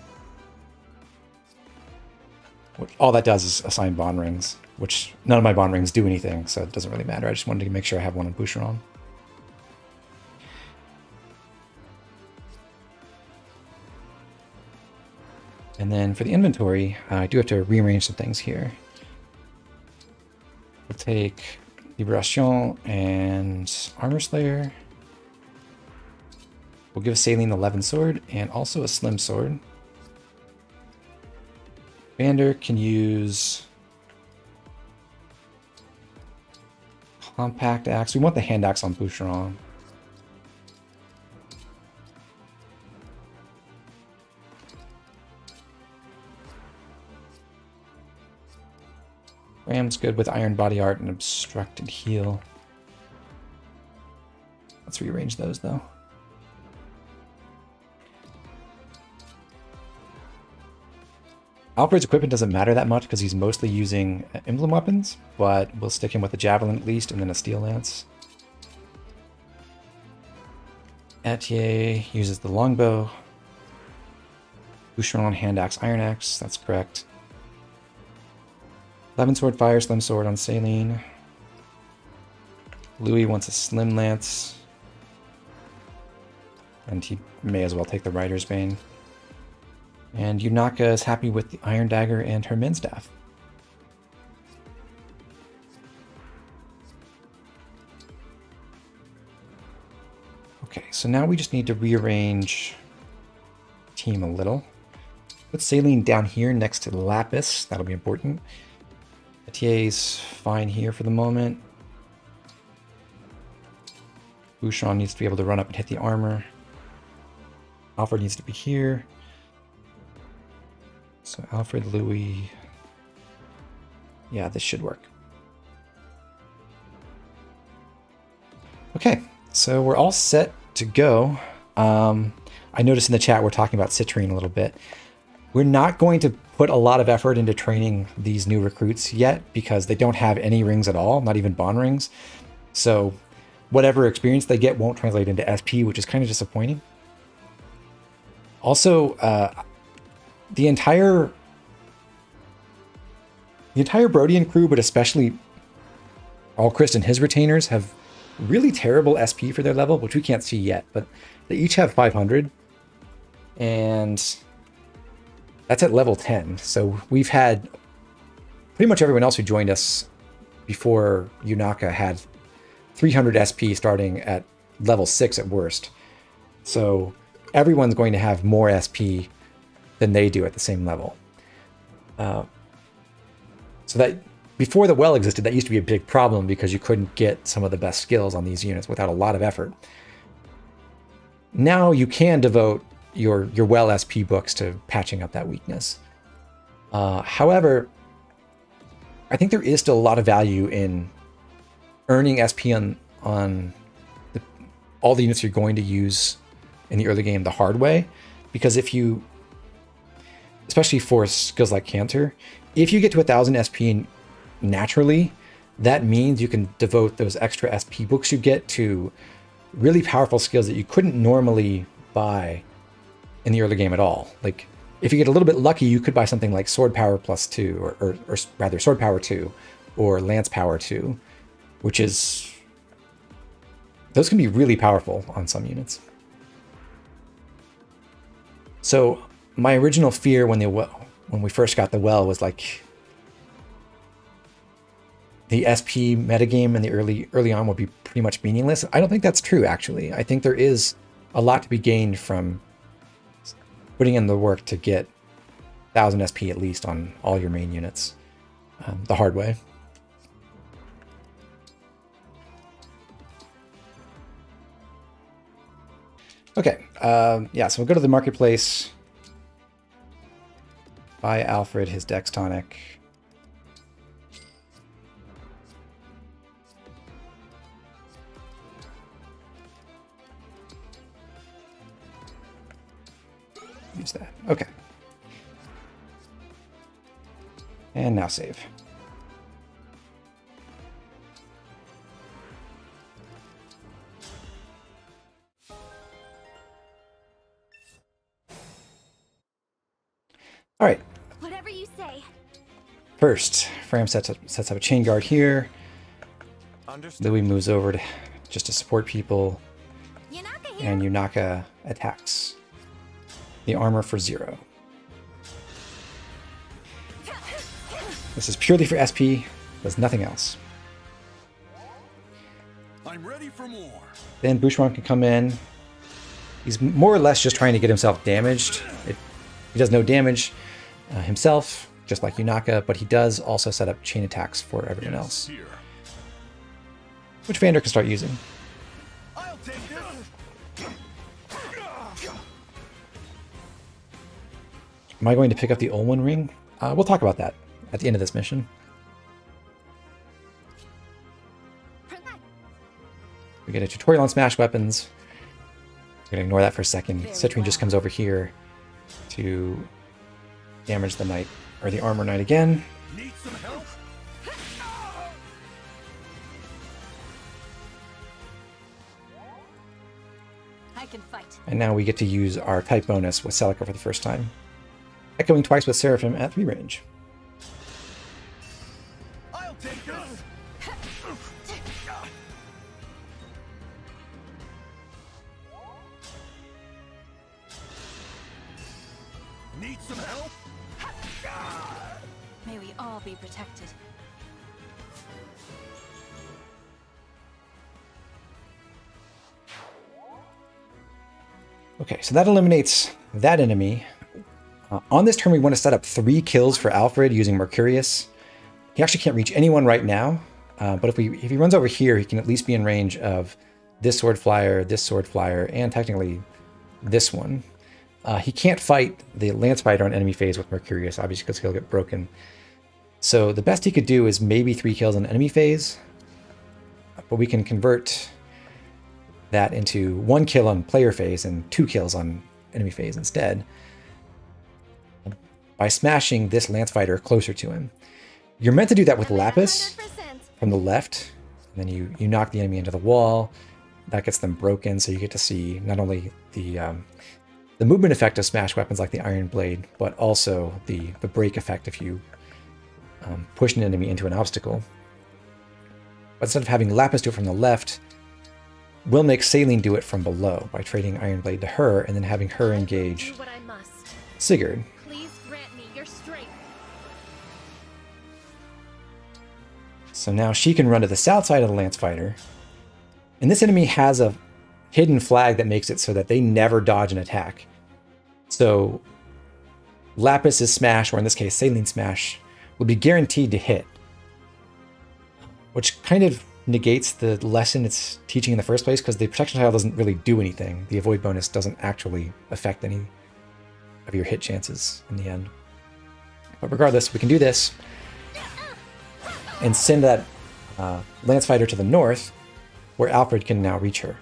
All that does is assign bond rings, which none of my bond rings do anything, so it doesn't really matter. I just wanted to make sure I have one on Boucheron. And then for the inventory, I do have to rearrange some things here. We'll take Liberation and Armor Slayer. We'll give Saline the 11 sword and also a slim sword. Vander can use Compact Axe. We want the hand axe on Boucheron. Ram's good with Iron Body Art and Obstruct and Heal. Let's rearrange those though. Alfred's equipment doesn't matter that much because he's mostly using emblem weapons, but we'll stick him with a javelin at least and then a steel lance. Etier uses the longbow. Boucheron, hand axe, iron axe, that's correct. 11 sword fire, slim sword on Saline. Louis wants a slim lance. And he may as well take the Rider's Bane. And Yunaka is happy with the Iron Dagger and her Min Staff. Okay, so now we just need to rearrange the team a little. Put Saline down here next to Lapis, that'll be important. Etier's fine here for the moment. Boucheron needs to be able to run up and hit the armor. Alfred needs to be here. So Alfred, Louis... Yeah, this should work. Okay, so we're all set to go. I noticed in the chat we're talking about Citrine a little bit. We're not going to put a lot of effort into training these new recruits yet because they don't have any rings at all, not even bond rings. So whatever experience they get won't translate into SP, which is kind of disappointing. Also, the entire Brodian crew, but especially Alchrist and his retainers, have really terrible SP for their level, which we can't see yet, but they each have 500. And that's at level 10. So we've had pretty much everyone else who joined us before Yunaka had 300 SP starting at level 6 at worst. So everyone's going to have more SP than they do at the same level. So that before the well existed, that used to be a big problem because you couldn't get some of the best skills on these units without a lot of effort. Now you can devote your well SP books to patching up that weakness. However, I think there is still a lot of value in earning SP on all the units you're going to use in the early game the hard way, because if you, especially for skills like Canter, if you get to 1000 SP naturally, that means you can devote those extra SP books you get to really powerful skills that you couldn't normally buy in the early game at all. Like, if you get a little bit lucky, you could buy something like Sword Power +2, or rather Sword Power 2, or Lance Power 2, which is... those can be really powerful on some units. So my original fear when we first got the well was like the SP metagame in the early on would be pretty much meaningless. I don't think that's true, actually. I think there is a lot to be gained from putting in the work to get 1000 SP at least on all your main units the hard way. Okay, yeah, so we'll go to the marketplace, buy Alfred his Dex Tonic. Use that. Okay. And now save. All right. Whatever you say. First, Fram sets up a chain guard here. Louis moves over to just to support people, and Yunaka attacks. The armor for 0. This is purely for SP. There's nothing else. I'm ready for more. Then Boucheron can come in. He's more or less just trying to get himself damaged. He does no damage himself, just like Yunaka, but he does also set up chain attacks for everyone else, which Vander can start using. I'll take this. Am I going to pick up the Olwen ring? We'll talk about that at the end of this mission. We get a tutorial on smash weapons. We're going to ignore that for a second. Citrine just comes over here to damage the knight, or the armor knight again. Need some help? I can fight. And now we get to use our type bonus with Celica for the first time. Echoing twice with Seraphim at 3 range. I'll take this. Need some help? May we all be protected. Okay, so that eliminates that enemy. On this turn, we want to set up 3 kills for Alfred using Mercurius. He actually can't reach anyone right now, but if he runs over here, he can at least be in range of this sword flyer, and technically this one. He can't fight the lance fighter on enemy phase with Mercurius, obviously, because he'll get broken. So the best he could do is maybe 3 kills on enemy phase, but we can convert that into 1 kill on player phase and 2 kills on enemy phase instead, by smashing this lance fighter closer to him. You're meant to do that with Lapis from the left, and then you knock the enemy into the wall. That gets them broken, so you get to see not only the movement effect of smash weapons like the Iron Blade, but also the break effect if you push an enemy into an obstacle. But instead of having Lapis do it from the left, we'll make Saline do it from below by trading Iron Blade to her and then having her engage Sigurd. Please grant me your strength. So now she can run to the south side of the lance fighter, and this enemy has a hidden flag that makes it so that they never dodge an attack. So Lapis's smash, or in this case Saline smash, will be guaranteed to hit, which kind of negates the lesson it's teaching in the first place, because the protection tile doesn't really do anything. The avoid bonus doesn't actually affect any of your hit chances in the end. But regardless, we can do this and send that lance fighter to the north, where Alfred can now reach her.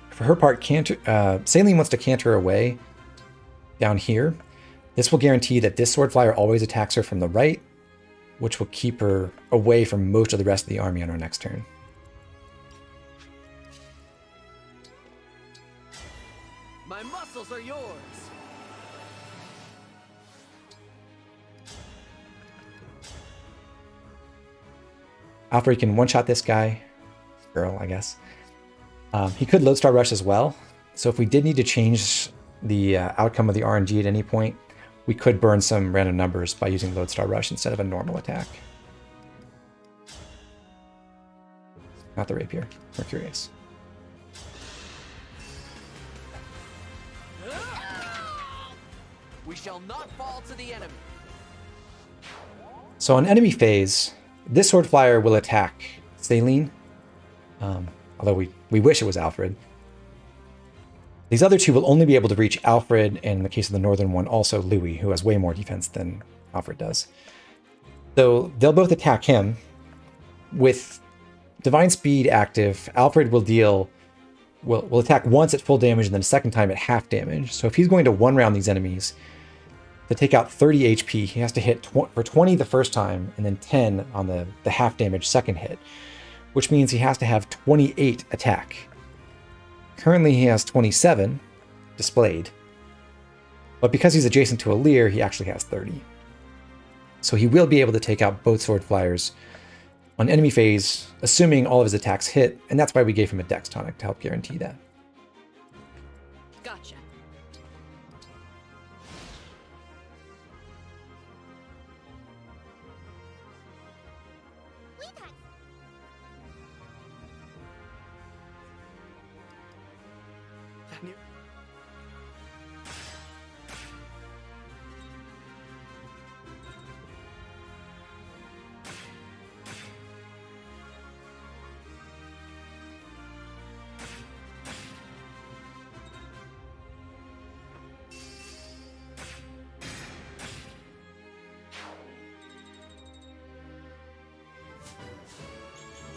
For her part, Saline wants to canter away down here. This will guarantee that this sword flyer always attacks her from the right, which will keep her away from most of the rest of the army on our next turn. My muscles are yours. Alfred can one-shot this guy. Girl, I guess. He could Lodestar Rush as well. So if we did need to change the outcome of the RNG at any point, we could burn some random numbers by using Lodestar Rush instead of a normal attack. Not the rapier. Mercurius. We shall not fall to the enemy. So on enemy phase, this sword flyer will attack Saline, although we wish it was Alfred. These other two will only be able to reach Alfred, and in the case of the northern one, also Louis, who has way more defense than Alfred does. So they'll both attack him. With Divine Speed active, Alfred will attack once at full damage and then a second time at half damage. So if he's going to one-round these enemies, to take out 30 HP, he has to hit for 20 the first time and then 10 on the half damage second hit, which means he has to have 28 attack. Currently he has 27 displayed, but because he's adjacent to a Leer, he actually has 30. So he will be able to take out both sword flyers on enemy phase, assuming all of his attacks hit, and that's why we gave him a Dex tonic to help guarantee that. Gotcha.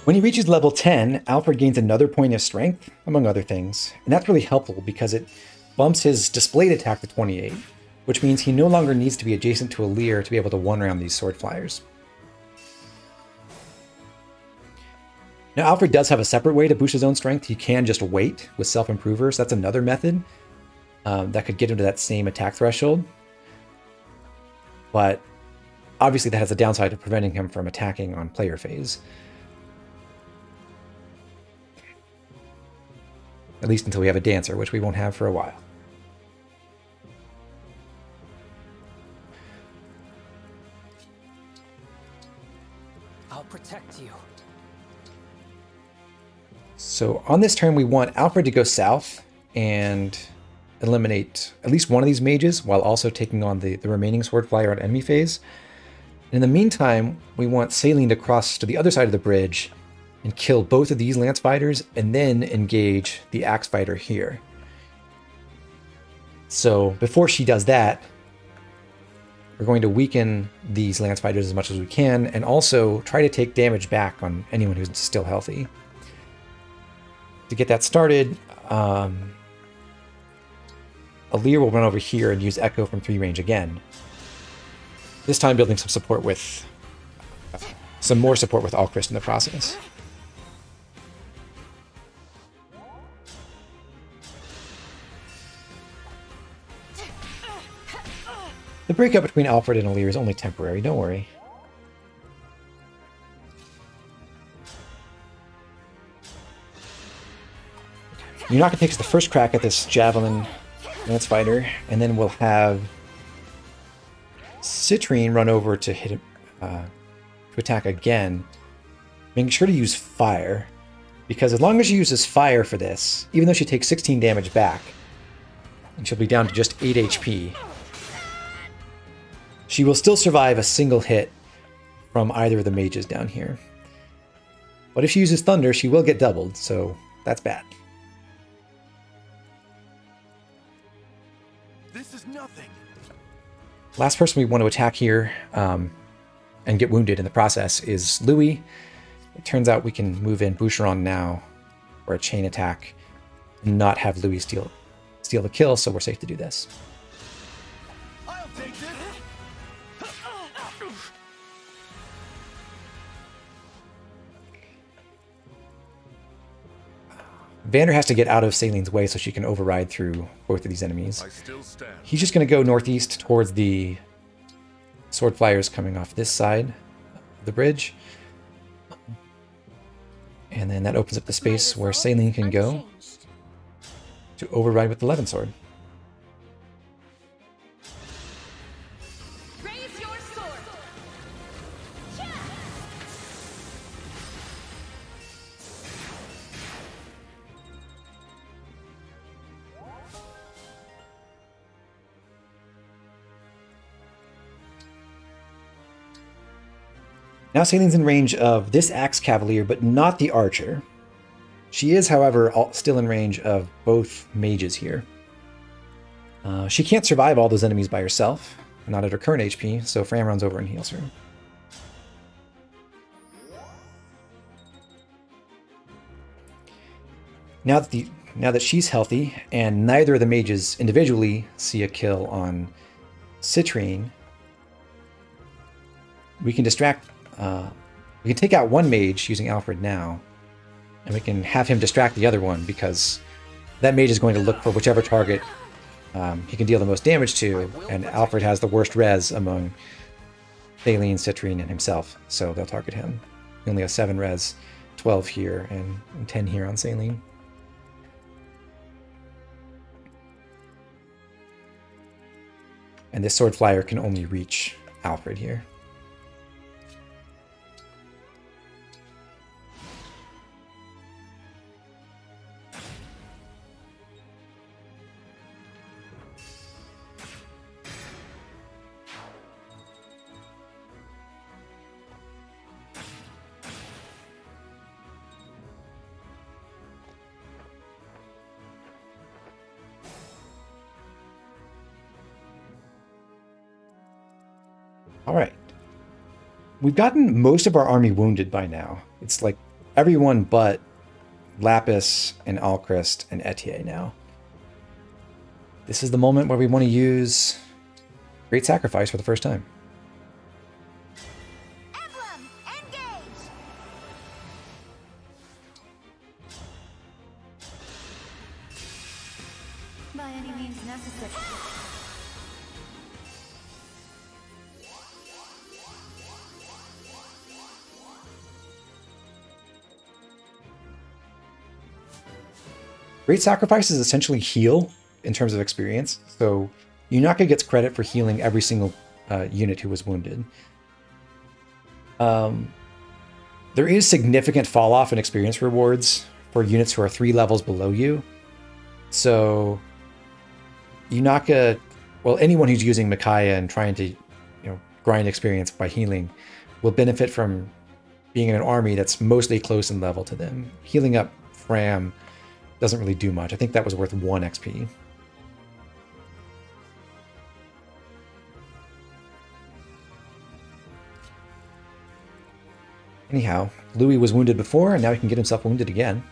When he reaches level 10, Alfred gains another point of strength, among other things, and that's really helpful because it bumps his displayed attack to 28, which means he no longer needs to be adjacent to a Leer to be able to one-round these sword flyers. Now, Alfred does have a separate way to boost his own strength. He can just wait with self-improvers. That's another method that could get him to that same attack threshold. But obviously that has a downside of preventing him from attacking on player phase. At least until we have a dancer, which we won't have for a while. I'll protect you. So on this turn, we want Alfred to go south and eliminate at least one of these mages while also taking on the remaining sword flyer on enemy phase. In the meantime, we want Saline to cross to the other side of the bridge and kill both of these lance fighters and then engage the axe fighter here. So before she does that, we're going to weaken these lance fighters as much as we can and also try to take damage back on anyone who's still healthy. To get that started, Alir will run over here and use Echo from 3 range again. This time building some support with some more support with Alchrist in the process. The breakup between Alfred and Alir is only temporary, don't worry. Yunaka takes the first crack at this Javelin Lance Fighter, and then we'll have Citrine run over to hit him, to attack again. Making sure to use fire, because as long as she uses fire for this, even though she takes 16 damage back, and she'll be down to just 8 HP, she will still survive a single hit from either of the mages down here. But if she uses Thunder, she will get doubled, so that's bad. This is nothing. Last person we want to attack here and get wounded in the process is Louis. It turns out we can move in Boucheron now for a chain attack and not have Louis steal the kill, so we're safe to do this. I'll take this. Vander has to get out of Salin's way so she can override through both of these enemies. I still stand. He's just going to go northeast towards the sword flyers coming off this side of the bridge. And then that opens up the space where Saline can go to override with the Levin sword. Raise your sword. Now Saline's in range of this Axe Cavalier, but not the Archer. She is, however, still in range of both mages here. She can't survive all those enemies by herself, not at her current HP, so Fram runs over and heals her. Now that she's healthy, and neither of the mages individually see a kill on Citrine, we can distract. We can take out one mage using Alfred now, and we can have him distract the other one because that mage is going to look for whichever target he can deal the most damage to, and Alfred has the worst res among Saline, Citrine, and himself, so they'll target him. He only has 7 res, 12 here, and 10 here on Saline. And this sword flyer can only reach Alfred here. All right. We've gotten most of our army wounded by now. It's like everyone but Lapis and Alchrist and Etier now. This is the moment where we want to use Great Sacrifice for the first time. Emblem Engage! By any means necessary. Great Sacrifice is essentially heal in terms of experience, so Yunaka gets credit for healing every single unit who was wounded. There is significant fall off in experience rewards for units who are 3 levels below you. So Yunaka, well, anyone who's using Micaiah and trying to, grind experience by healing will benefit from being in an army that's mostly close in level to them. Healing up Fram doesn't really do much. I think that was worth 1 XP. Anyhow, Louis was wounded before, and now he can get himself wounded again.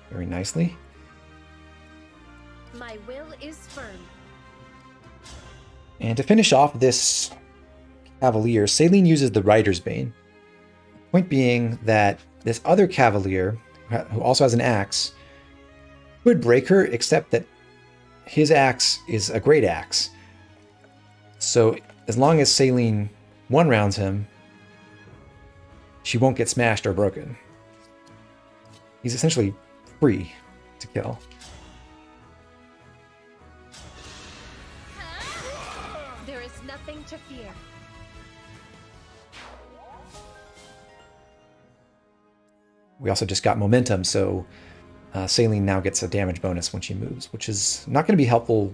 Very nicely. My will is firm. And to finish off this Cavalier, Saline uses the Rider's Bane. Point being that this other Cavalier, who also has an axe, could break her, except that his axe is a great axe. So as long as Saline one-rounds him, she won't get smashed or broken. He's essentially free to kill. There is nothing to fear. We also just got momentum, so Saline now gets a damage bonus when she moves, which is not going to be helpful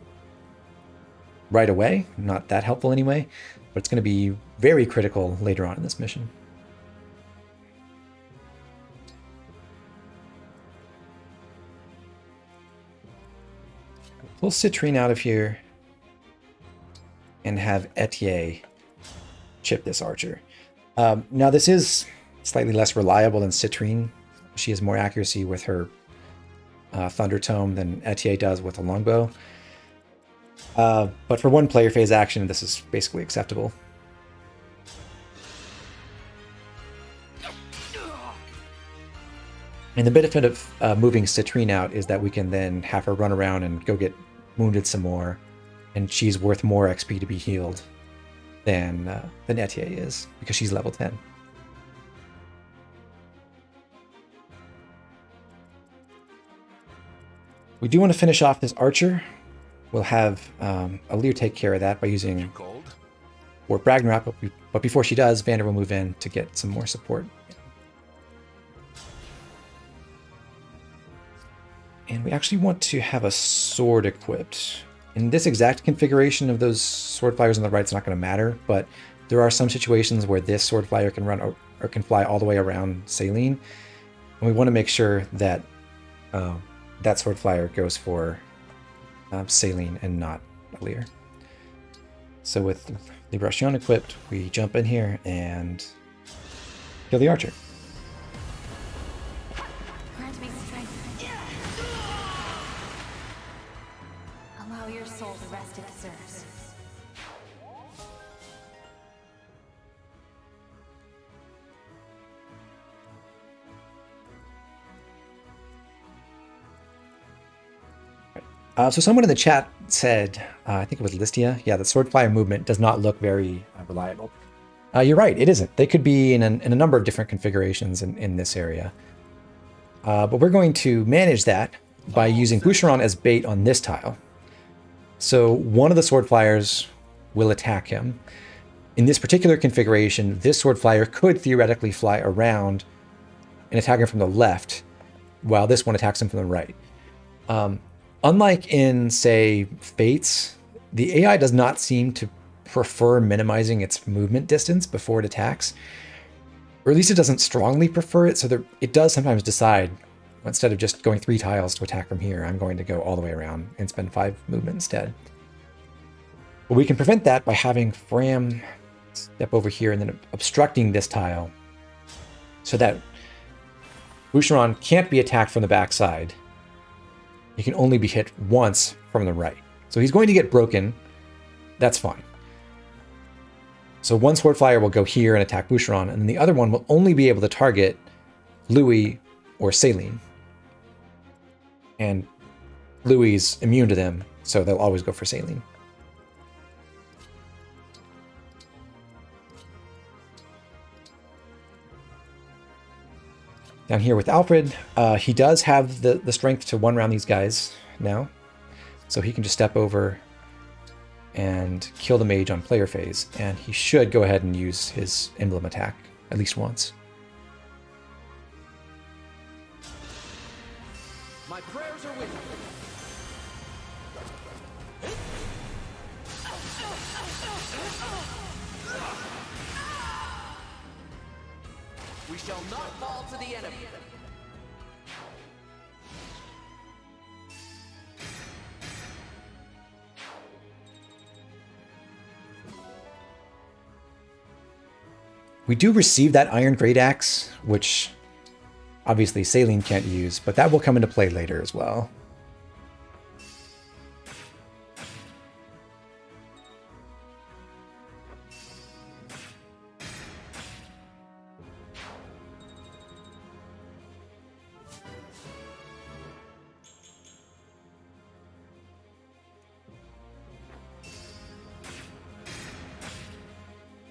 right away. Not that helpful anyway, but it's going to be very critical later on in this mission. Pull Citrine out of here and have Etier chip this archer. Now this is slightly less reliable than Citrine. She has more accuracy with her Thunder Tome than Etier does with a longbow. But for one player phase action, this is basically acceptable. And the benefit of moving Citrine out is that we can then have her run around and go get wounded some more, and she's worth more XP to be healed than Etier is, because she's level 10. We do want to finish off this archer. We'll have Aleer take care of that by using Warp Ragnarok, but before she does, Vander will move in to get some more support. And we actually want to have a sword equipped. In this exact configuration of those sword flyers on the right, it's not going to matter, but there are some situations where this sword flyer can run or can fly all the way around Saline, and we want to make sure that that sword flyer goes for Saline and not Aleer. So with Libration equipped, we jump in here and kill the archer. Grant me strength. Allow your soul the rest it deserves. So someone in the chat said, I think it was Listia, yeah, the sword flyer movement does not look very reliable. You're right, it isn't. They could be in a number of different configurations in this area. But we're going to manage that by using Boucheron as bait on this tile. So one of the sword flyers will attack him. In this particular configuration, this sword flyer could theoretically fly around and attack him from the left, while this one attacks him from the right. Unlike in, say, Fates, the AI does not seem to prefer minimizing its movement distance before it attacks. Or at least it doesn't strongly prefer it, so it does sometimes decide, instead of just going 3 tiles to attack from here, I'm going to go all the way around and spend 5 movement instead. But we can prevent that by having Fram step over here and then obstructing this tile so that Boucheron can't be attacked from the backside. He can only be hit once from the right. So he's going to get broken. That's fine. So one sword flyer will go here and attack Boucheron, and then the other one will only be able to target Louis or Saline. And Louis is immune to them, so they'll always go for Saline. Down here with Alfred, he does have the strength to one-round these guys now. So he can just step over and kill the mage on player phase. And he should go ahead and use his emblem attack at least once. My prayers are with you. We shall not fall to the enemy. We do receive that Iron Great Axe, which obviously Saline can't use, but that will come into play later as well.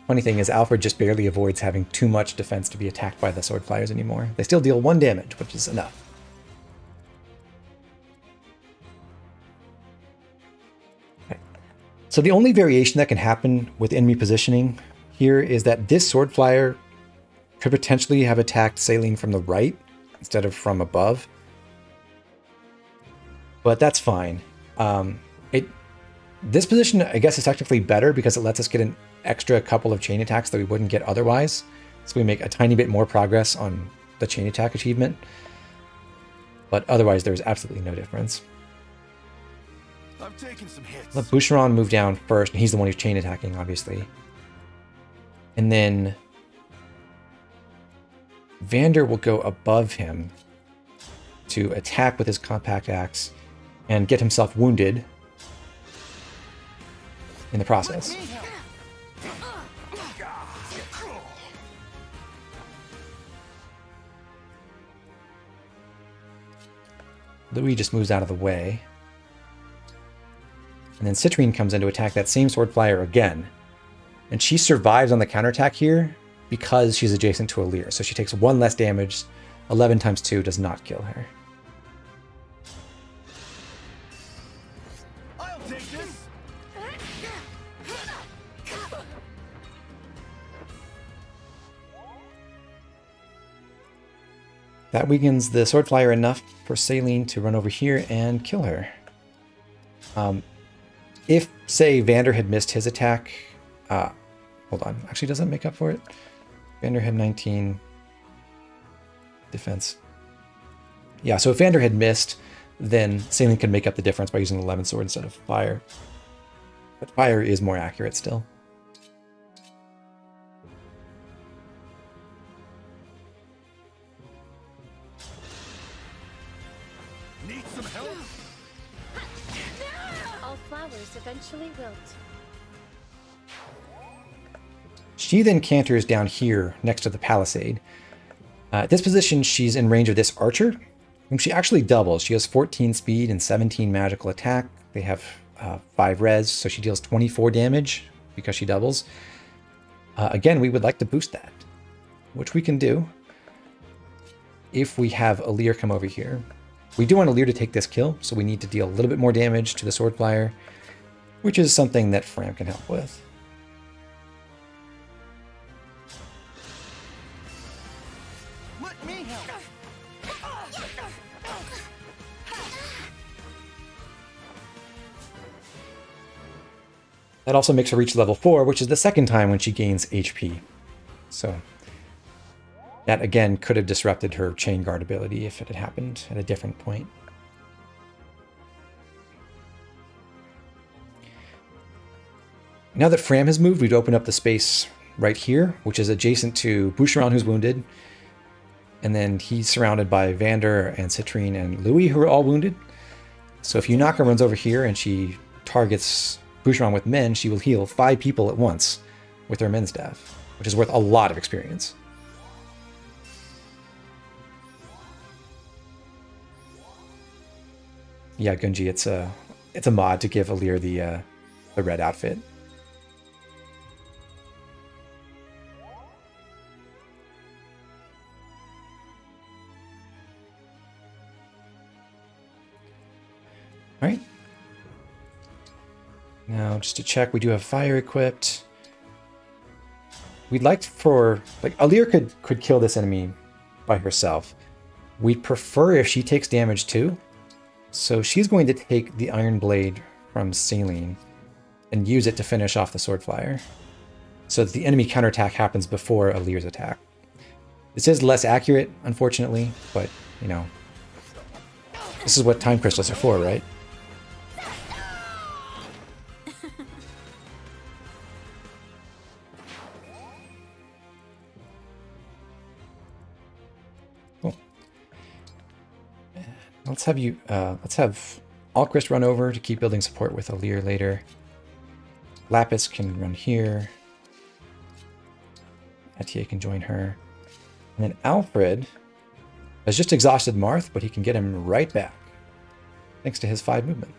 Funny thing is, Alfred just barely avoids having too much defense to be attacked by the sword flyers anymore. They still deal 1 damage, which is enough. Okay. So the only variation that can happen with enemy positioning here is that this sword flyer could potentially have attacked Saline from the right instead of from above. But that's fine. This position, I guess, is technically better because it lets us get an extra couple of chain attacks that we wouldn't get otherwise. So we make a tiny bit more progress on the chain attack achievement. But otherwise, there's absolutely no difference. I'm taking some hits. Let Boucheron move down first, and he's the one who's chain attacking, obviously. And then Vander will go above him to attack with his compact axe and get himself wounded in the process. Louis just moves out of the way. And then Citrine comes in to attack that same sword flyer again. And she survives on the counterattack here because she's adjacent to Alear. So she takes 1 less damage. 11 times 2 does not kill her. I'll take this. That weakens the sword flyer enough for Saline to run over here and kill her. If, say, Vander had missed his attack... hold on. Actually, does that make up for it? Vander had 19 defense. Yeah, so if Vander had missed, then Saline could make up the difference by using the 11 sword instead of fire. But fire is more accurate still. Need some help? All flowers eventually wilt. She then canters down here next to the palisade. At this position, she's in range of this archer, whom she actually doubles. She has 14 speed and 17 magical attack. They have 5 res, so she deals 24 damage because she doubles. Again, we would like to boost that, which we can do if we have Alear come over here. We do want Alear to take this kill, so we need to deal a little bit more damage to the sword flyer, which is something that Fram can help with. Let me help. That also makes her reach level 4, which is the second time when she gains HP. So that, again, could have disrupted her chain guard ability if it had happened at a different point. Now that Fram has moved, we'd open up the space right here, which is adjacent to Boucheron, who's wounded. And then he's surrounded by Vander and Citrine and Louis, who are all wounded. So if Yunaka runs over here and she targets Boucheron with men, she will heal 5 people at once with her men's staff, which is worth a lot of experience. Yeah, Gunji, it's a mod to give Alear the red outfit. All right. Now, just to check, we do have fire equipped. We'd like for, like, Alear could kill this enemy by herself. We'd prefer if she takes damage too. So she's going to take the Iron Blade from Saline and use it to finish off the sword flyer, so that the enemy counterattack happens before Alear's attack. This is less accurate, unfortunately, but, you know, this is what time crystals are for, right? Let's have Alchrist run over to keep building support with Alear later. Lapis can run here. Etier can join her. And then Alfred has just exhausted Marth, but he can get him right back, thanks to his 5 movement.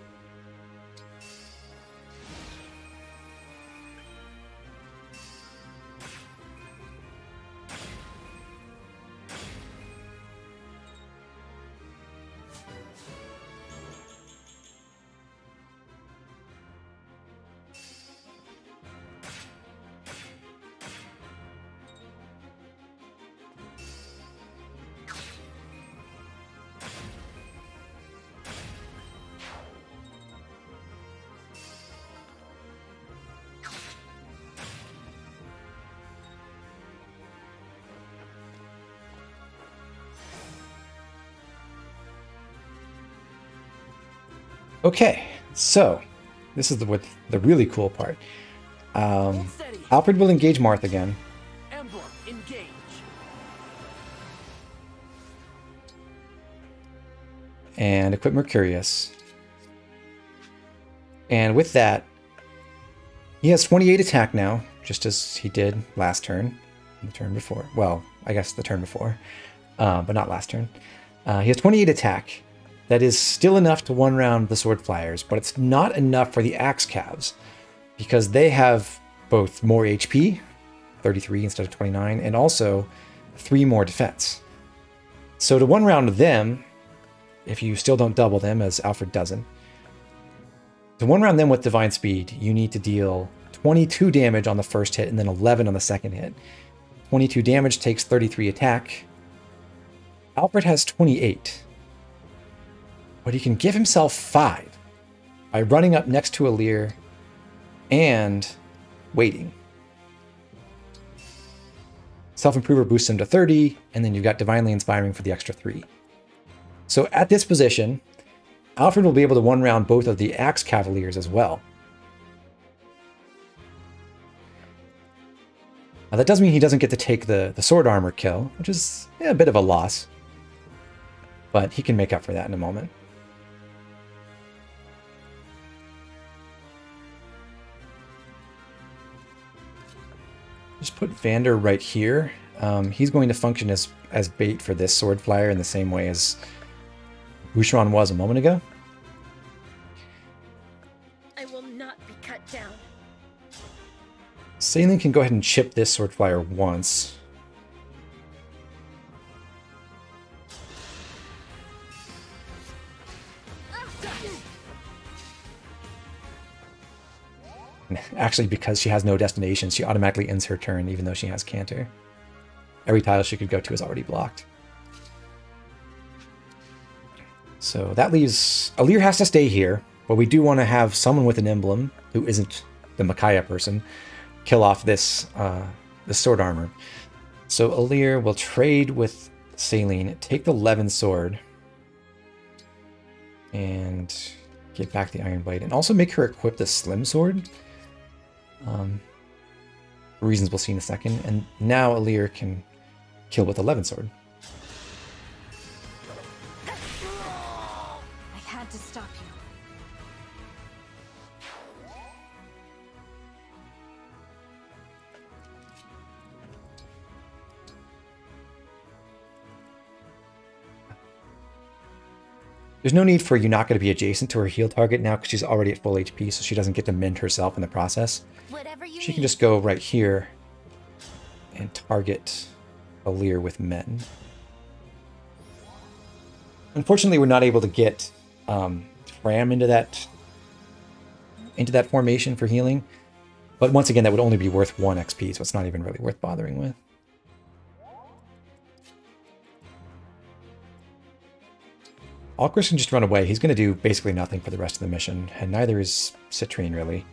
Okay, so this is the really cool part. Alfred will engage Marth again. Emblem Engage. And equip Mercurius. And with that, he has 28 attack now, just as he did last turn, the turn before. Well, I guess the turn before, but not last turn. He has 28 attack. that is still enough to one-round the Sword Flyers, but it's not enough for the Axe Cavs, because they have both more HP, 33 instead of 29, and also 3 more defense. So to one-round them, if you still don't double them, as Alfred doesn't, to one-round them with Divine Speed, you need to deal 22 damage on the first hit and then 11 on the second hit. 22 damage takes 33 attack. Alfred has 28. But he can give himself 5 by running up next to Alir and waiting. Self-Improver boosts him to 30, and then you've got Divinely Inspiring for the extra 3. So at this position, Alfred will be able to one-round both of the Axe Cavaliers as well. Now that does mean he doesn't get to take the sword armor kill, which is a bit of a loss. But he can make up for that in a moment. Just put Vander right here. He's going to function as bait for this Sword Flyer in the same way as Boucheron was a moment ago. I will not be cut down. Saline can go ahead and chip this Sword Flyer once. Actually, because she has no destination, she automatically ends her turn, even though she has Canter. Every tile she could go to is already blocked. So that leaves... Alir has to stay here, but we do want to have someone with an emblem, who isn't the Micaiah person, kill off this sword armor. So Alir will trade with Saline, take the Levin sword, and get back the Iron Blade, and also make her equip the Slim sword. Reasons we'll see in a second. And now Alir can kill with the Levin sword. I had to stop you. There's no need for Yunaka to be adjacent to her heal target now because she's already at full HP, so she doesn't get to mend herself in the process. She can just go right here and target Alir with Mend. Unfortunately, we're not able to get Fram into that formation for healing. But once again, that would only be worth 1 XP, so it's not even really worth bothering with. Alchris can just run away. He's going to do basically nothing for the rest of the mission, and neither is Citrine, really.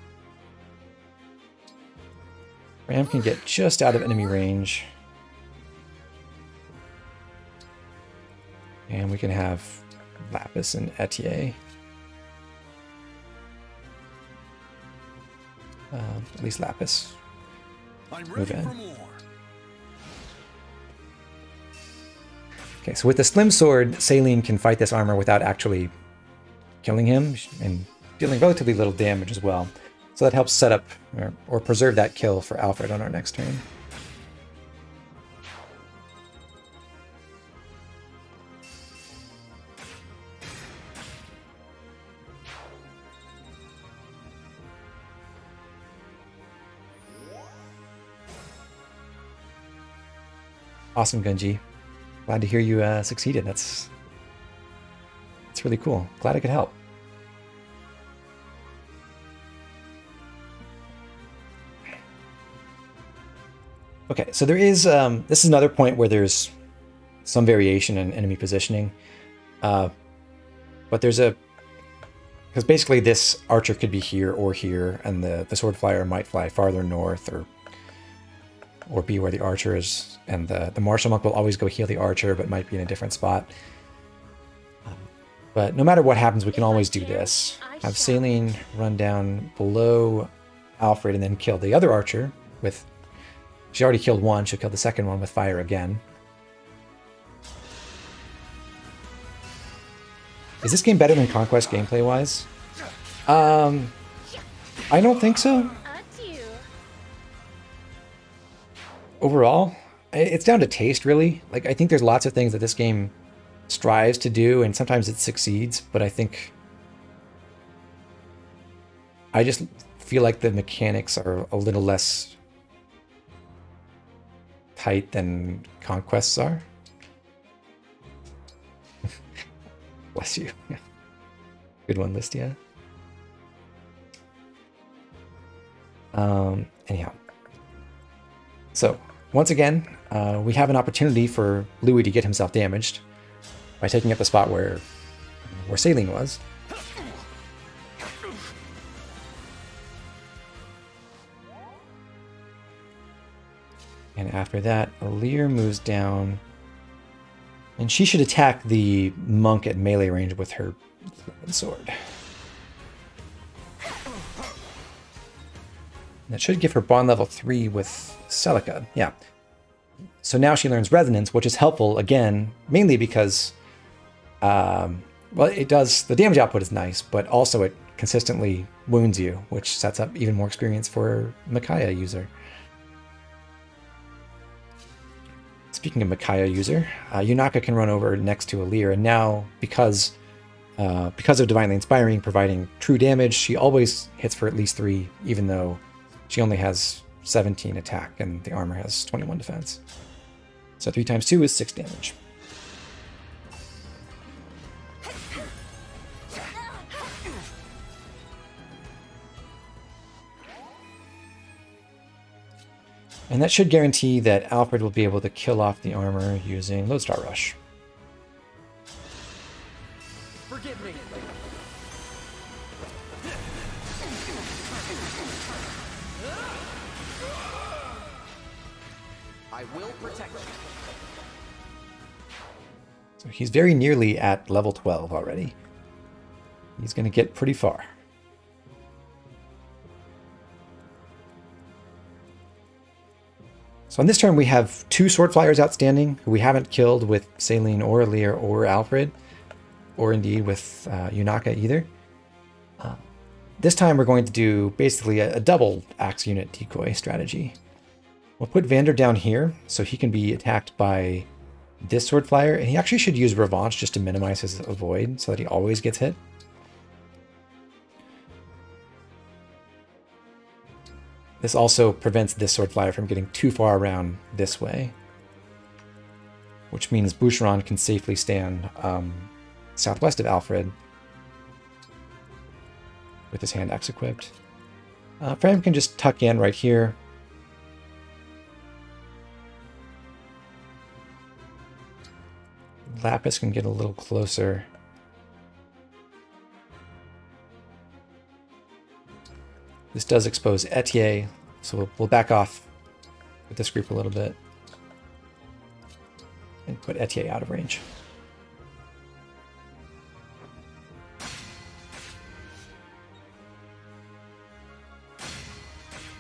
Ram can get just out of enemy range. And we can have Lapis and Etier. At least Lapis. Move in. Okay, so with the Slim Sword, Saline can fight this armor without actually killing him, and dealing relatively little damage as well. So that helps set up or preserve that kill for Alfred on our next turn. Awesome, Gunji. Glad to hear you succeeded. That's really cool. Glad I could help. Okay, so there is, this is another point where there's some variation in enemy positioning. But there's because basically this archer could be here or here, and the sword flyer might fly farther north or be where the archer is, and the martial monk will always go heal the archer, but might be in a different spot. But no matter what happens, we can always do this. Have Saline run down below Alfred and then kill the other archer with... She already killed one, she'll kill the second one with fire again. Is this game better than Conquest gameplay-wise? I don't think so. Overall, it's down to taste, really. Like, I think there's lots of things that this game strives to do, and sometimes it succeeds, but I think I just feel like the mechanics are a little less tight than Conquests are. Bless you. Good one, Listia. Anyhow. So, once again, we have an opportunity for Louis to get himself damaged by taking up the spot where Saline was. And after that, Alir moves down. And she should attack the monk at melee range with her sword. That should give her bond level 3 with Celica. Yeah. So now she learns Resonance, which is helpful, again, mainly because, well, it does, the damage output is nice, but also it consistently wounds you, which sets up even more experience for Micaiah user. Speaking of Micaiah user, Yunaka can run over next to Alir, and now, because of Divinely Inspiring providing true damage, she always hits for at least 3, even though she only has 17 attack and the armor has 21 defense. So 3 times 2 is 6 damage. And that should guarantee that Alfred will be able to kill off the armor using Lodestar Rush. Forgive me. I will protect you. So he's very nearly at level 12 already. He's going to get pretty far. So on this turn we have 2 Sword Flyers outstanding who we haven't killed with Saline or Alir or Alfred, or indeed with Yunaka either. This time we're going to do basically a double axe unit decoy strategy. We'll put Vander down here so he can be attacked by this Sword Flyer, and he actually should use Revanche just to minimize his avoid so that he always gets hit. This also prevents this Sword Flyer from getting too far around this way, which means Boucheron can safely stand southwest of Alfred with his hand axe equipped. Fram can just tuck in right here. Lapis can get a little closer. This does expose Etier, so we'll back off with this group a little bit and put Etier out of range.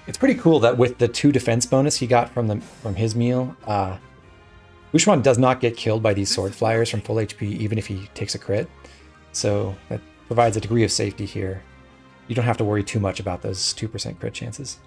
It's pretty cool that with the 2 defense bonus he got from his meal, Boucheron does not get killed by these Sword Flyers from full HP even if he takes a crit, so that provides a degree of safety here. You don't have to worry too much about those 2% crit chances.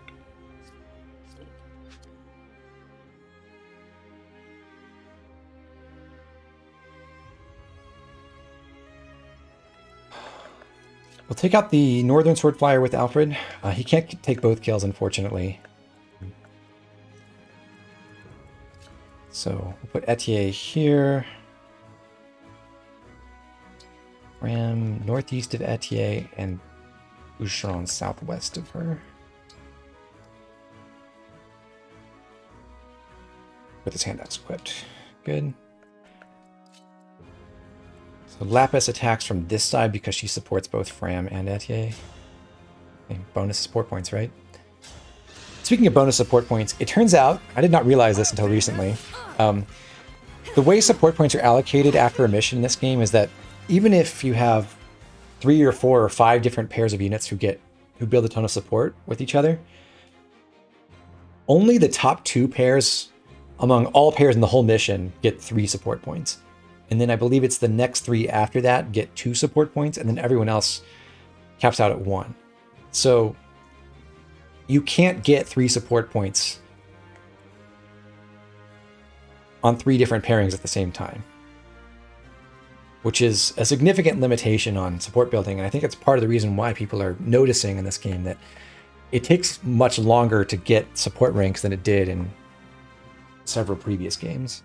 We'll take out the Northern Sword Flyer with Alfred. He can't take both kills, unfortunately. So we'll put Etier here. Ram northeast of Etier and Boucheron southwest of her. With his hand axe equipped. Good. So Lapis attacks from this side because she supports both Fram and Etier. Okay, bonus support points, right? Speaking of bonus support points, it turns out, I did not realize this until recently, the way support points are allocated after a mission in this game is that even if you have 3 or 4 or 5 different pairs of units who build a ton of support with each other, only the top 2 pairs among all pairs in the whole mission get 3 support points. And then I believe it's the next 3 after that get 2 support points, and then everyone else caps out at 1. So you can't get 3 support points on 3 different pairings at the same time. which is a significant limitation on support building. And I think it's part of the reason why people are noticing in this game that it takes much longer to get support ranks than it did in several previous games.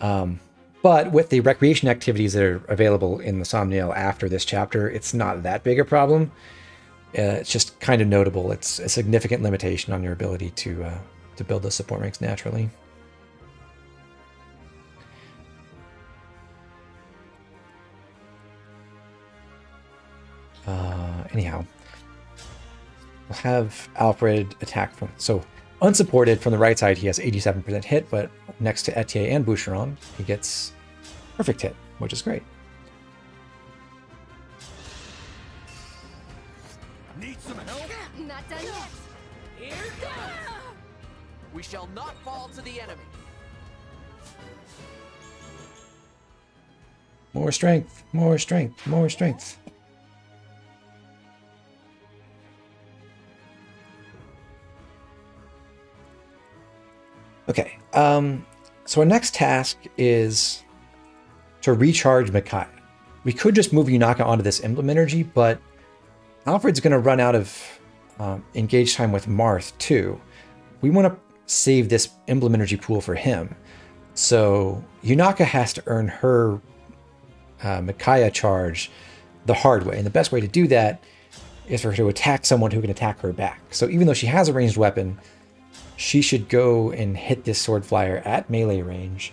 But with the recreation activities that are available in the Somniel after this chapter, it's not that big a problem. It's just kind of notable. It's a significant limitation on your ability to build those support ranks naturally. Anyhow, we'll have Alfred attack from... So, unsupported from the right side, he has 87% hit, but next to Etienne and Boucheron, he gets perfect hit, which is great. Need some help? Not done yet. Here goes. We shall not fall to the enemy. More strength, more strength, more strength. Okay, so our next task is to recharge Micaiah. We could just move Yunaka onto this emblem energy, but Alfred's going to run out of engage time with Marth too. We want to save this emblem energy pool for him. So Yunaka has to earn her Micaiah charge the hard way. And the best way to do that is for her to attack someone who can attack her back. So even though she has a ranged weapon, she should go and hit this sword flyer at melee range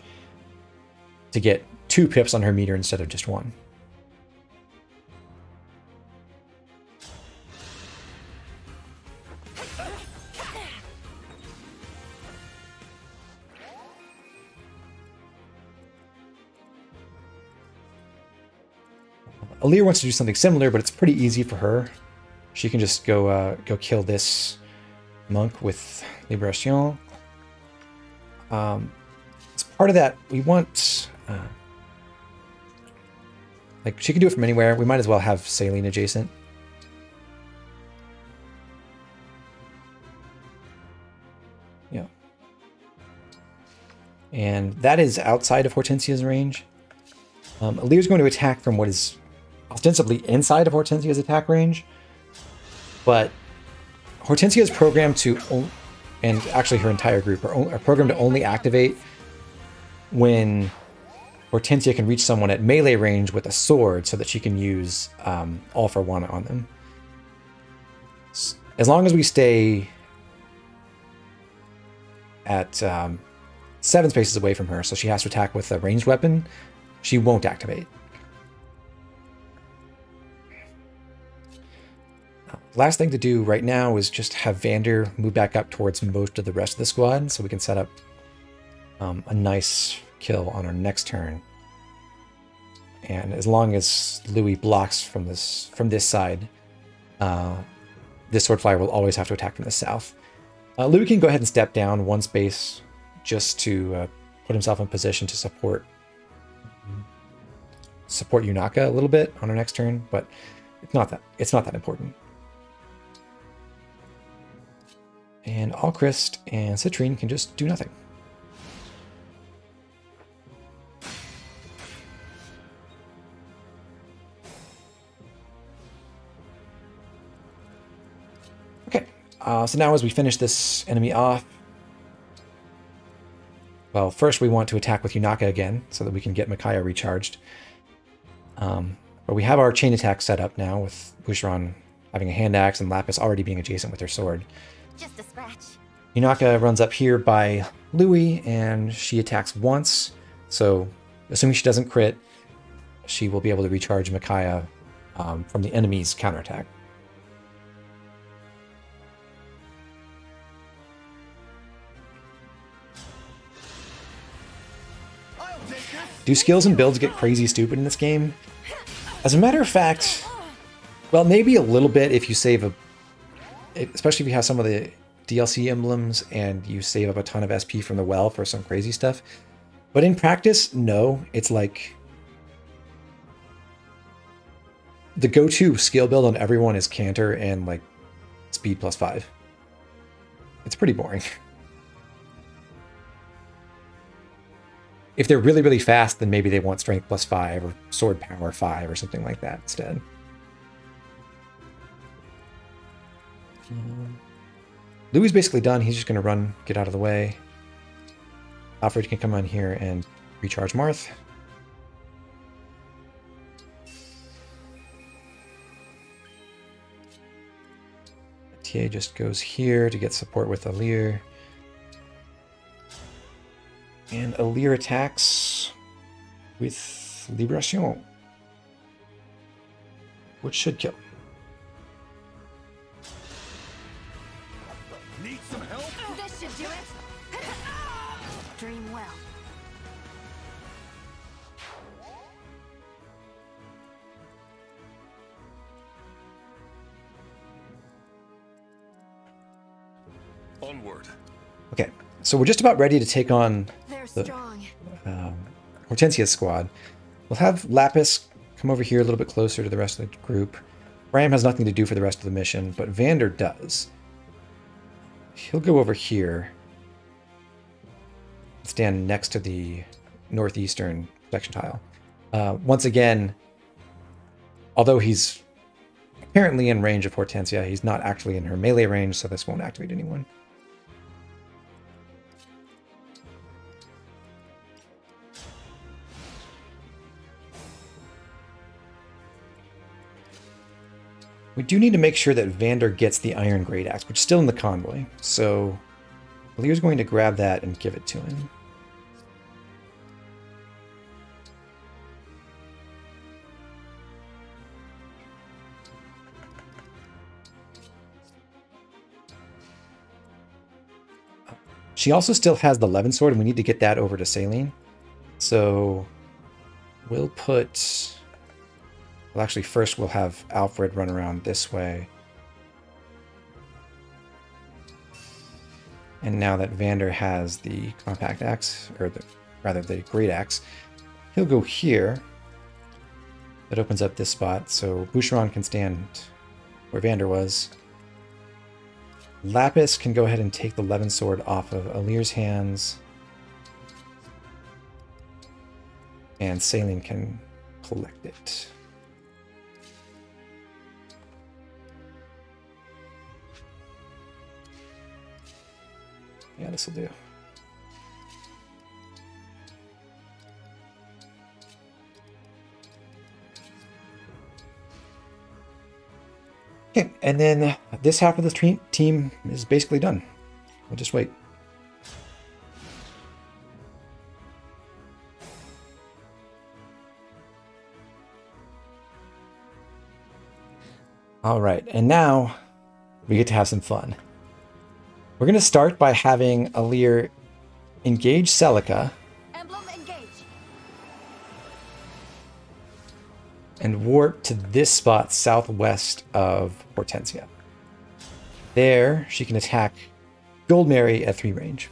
to get 2 pips on her meter instead of just 1. Alir wants to do something similar, but it's pretty easy for her. She can just go kill this monk with Liberation. As part of that, we want like she can do it from anywhere. We might as well have Saline adjacent. Yeah. And that is outside of Hortensia's range. Alir's going to attack from what is ostensibly inside of Hortensia's attack range, but Hortensia is programmed to, and actually her entire group are programmed to only activate when Hortensia can reach someone at melee range with a sword so that she can use All for One on them. As long as we stay at 7 spaces away from her, so she has to attack with a ranged weapon, she won't activate. Last thing to do right now is just have Vander move back up towards most of the rest of the squad so we can set up a nice kill on our next turn. And as long as Louis blocks from this side, this sword flyer will always have to attack from the south. Louis can go ahead and step down 1 space just to put himself in position to support Yunaka a little bit on our next turn, but it's not that important. And Alchrist and Citrine can just do nothing. Okay, so now as we finish this enemy off, well, first we want to attack with Yunaka again so that we can get Micaiah recharged. But we have our chain attack set up now with Boucheron having a hand axe and Lapis already being adjacent with her sword. Just a scratch. Yunaka runs up here by Louis and she attacks once. So assuming she doesn't crit, she will be able to recharge Micaiah from the enemy's counterattack. Do skills and builds get crazy stupid in this game? As a matter of fact, well, maybe a little bit if you save especially if you have some of the DLC emblems and you save up a ton of SP from the well for some crazy stuff. But in practice, no. It's like the go-to skill build on everyone is Canter and like speed +5. It's pretty boring. If they're really, really fast, then maybe they want strength +5 or sword power 5 or something like that instead. Louis basically done. He's just going to run, get out of the way. Alfred can come on here and recharge Marth. TA just goes here to get support with Alir. And Alir attacks with Libération, which should kill. Need some help? This should do it. Dream well. Onward. Okay, so we're just about ready to take on They're the strong. Hortensia's squad. We'll have Lapis come over here a little bit closer to the rest of the group. Bram has nothing to do for the rest of the mission, but Vander does. He'll go over here, stand next to the northeastern protection tile. Once again, although he's apparently in range of Hortensia, he's not actually in her melee range, so this won't activate anyone. We do need to make sure that Vander gets the Iron Great Axe, which is still in the convoy. So Alir's going to grab that and give it to him. She also still has the Levin Sword, and we need to get that over to Saline. So we'll put... Well, actually, first we'll have Alfred run around this way. And now that Vander has the compact axe, or rather the great axe, he'll go here. That opens up this spot, so Boucheron can stand where Vander was. Lapis can go ahead and take the Levin Sword off of Alir's hands. And Saline can collect it. Yeah, this will do. Okay, and then this half of the team is basically done. We'll just wait. All right, and now we get to have some fun. We're going to start by having Alir engage Celica. Emblem Engage. And warp to this spot southwest of Hortensia. There, she can attack Gold Mary at 3 range.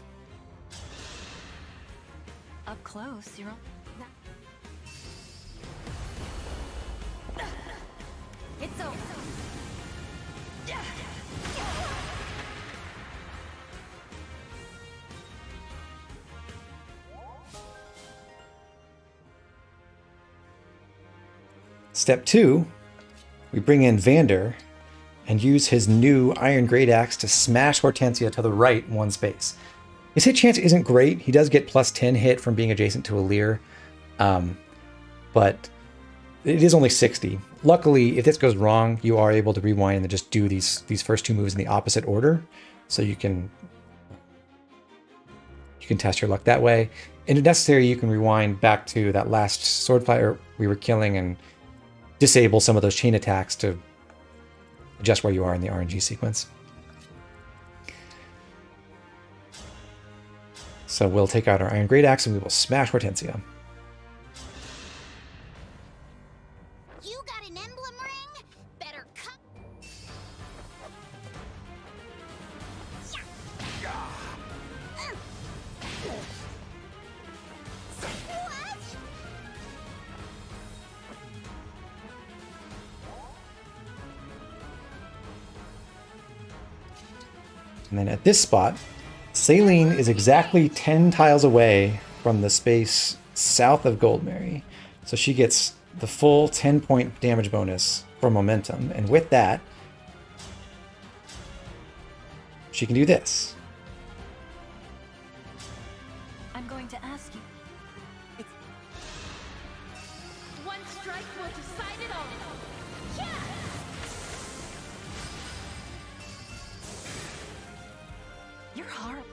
Up close, you're on. It's over. Step 2, we bring in Vander and use his new Iron Great Axe to smash Hortensia to the right 1 space. His hit chance isn't great. He does get +10 hit from being adjacent to Alir, but it is only 60. Luckily, if this goes wrong, you are able to rewind and just do these first 2 moves in the opposite order, so you can test your luck that way. And if necessary, you can rewind back to that last sword fighter we were killing and disable some of those chain attacks to adjust where you are in the RNG sequence. So we'll take out our Iron Great Axe and we will smash Hortensia. You got an emblem ring? Better cut. And then at this spot, Saline is exactly 10 tiles away from the space south of Goldmary. So she gets the full 10-point damage bonus for momentum. And with that, she can do this. I'm going to ask you. One strike will decide it all. Yeah! You're horrible.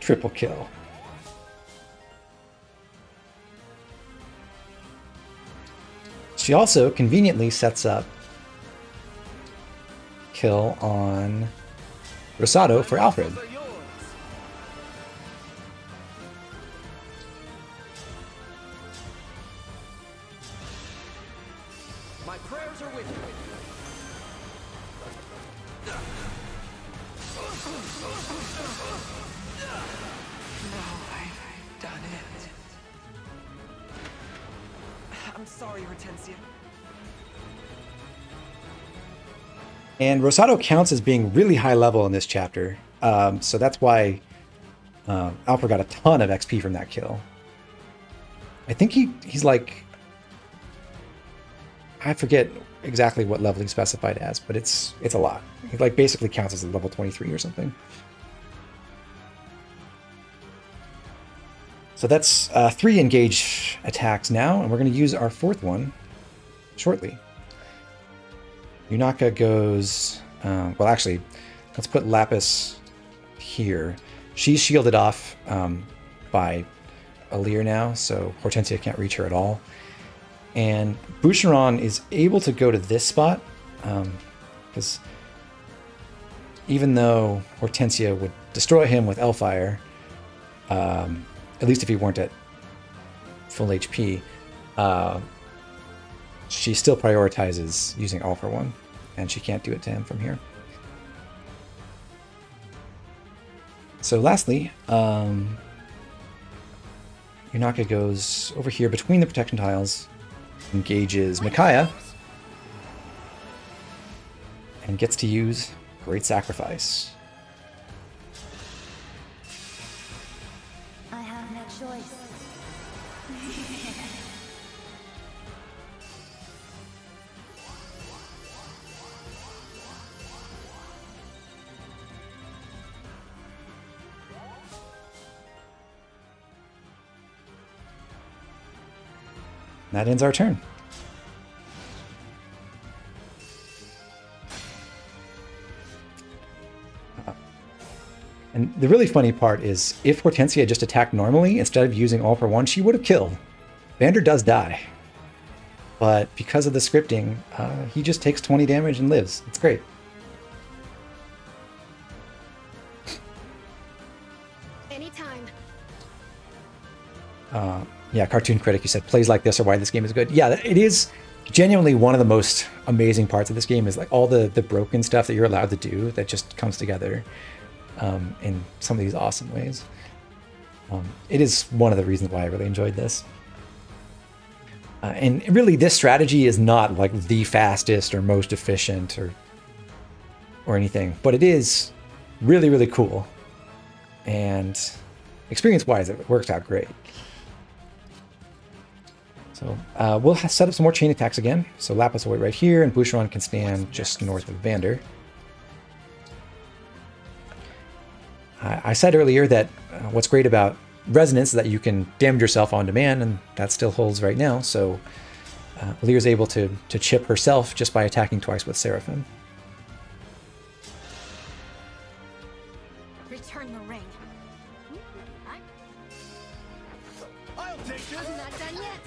Triple kill. She also conveniently sets up kill on Rosado for Alfred. Are yours. My prayers are with you. I've done it. I'm sorry, Hortensia. And Rosado counts as being really high level in this chapter. So that's why Alfred got a ton of XP from that kill. I think he's like... I forget exactly what level he's specified as, but it's a lot. He like basically counts as a level 23 or something. So that's 3 engage attacks now, and we're going to use our 4th one shortly. Yunaka goes... well, actually, let's put Lapis here. She's shielded off by Alir now, so Hortensia can't reach her at all. And Boucheron is able to go to this spot, because even though Hortensia would destroy him with Hellfire, at least if he weren't at full HP, she still prioritizes using All for One, and she can't do it to him from here. So lastly, Yunaka goes over here between the protection tiles, engages Micaiah, and gets to use Great Sacrifice. I have no choice. That ends our turn. And the really funny part is, if Hortensia had just attacked normally, instead of using All for One, she would have killed. Vander does die. But because of the scripting, he just takes 20 damage and lives. It's great. Anytime. Yeah, Cartoon Critic, you said plays like this are why this game is good. Yeah, it is genuinely one of the most amazing parts of this game, is like all the broken stuff that you're allowed to do that just comes together in some of these awesome ways. It is one of the reasons why I really enjoyed this. And really, this strategy is not like the fastest or most efficient or anything, but it is really, really cool. And experience-wise, it works out great. So we'll set up some more chain attacks again. So Lapis will wait right here, and Boucheron can stand just north of Vander. I said earlier that what's great about Resonance is that you can damage yourself on demand, and that still holds right now. So Alir's able to chip herself just by attacking twice with Seraphim. Return the ring. I'll take this. I'm not done yet.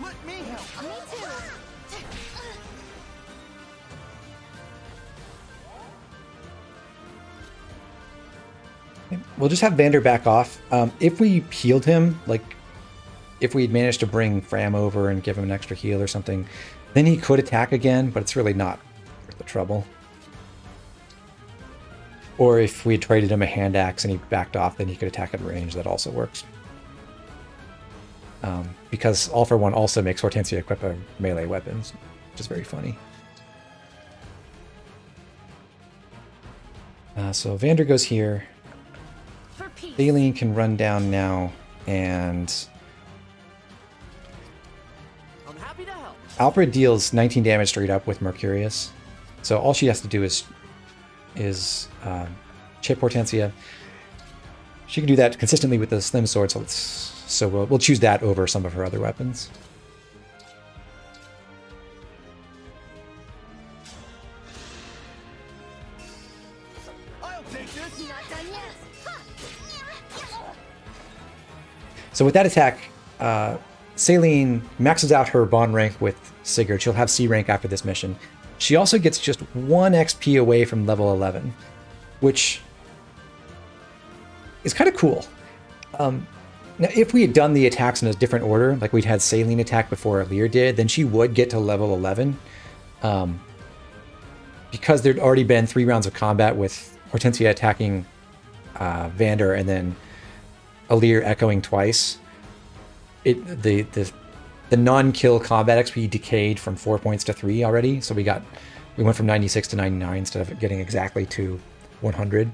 Let me help. Me too. We'll just have Vander back off. If we healed him, like if we'd managed to bring Fram over and give him an extra heal or something, then he could attack again, but it's really not worth the trouble. Or if we had traded him a hand axe and he backed off, then he could attack at range. That also works. because All for One also makes Hortensia equip a melee weapon, which is very funny. So Vander goes here. Thaleen can run down now, and I'm happy to help. Alfred deals 19 damage straight up with Mercurius. So all she has to do is chip Hortensia. She can do that consistently with the Slim Sword, so we'll choose that over some of her other weapons. I'll take this. Not done yet. So with that attack, Saline maxes out her bond rank with Sigurd. She'll have C rank after this mission. She also gets just 1 XP away from level 11, which is kind of cool. Now, if we had done the attacks in a different order, like we'd had Saline attack before Lear did, then she would get to level 11. Because there'd already been 3 rounds of combat with Hortensia attacking Vander and then Alir echoing twice, the non-kill combat XP decayed from 4 points to 3 already. So we went from 96 to 99 instead of getting exactly to 100.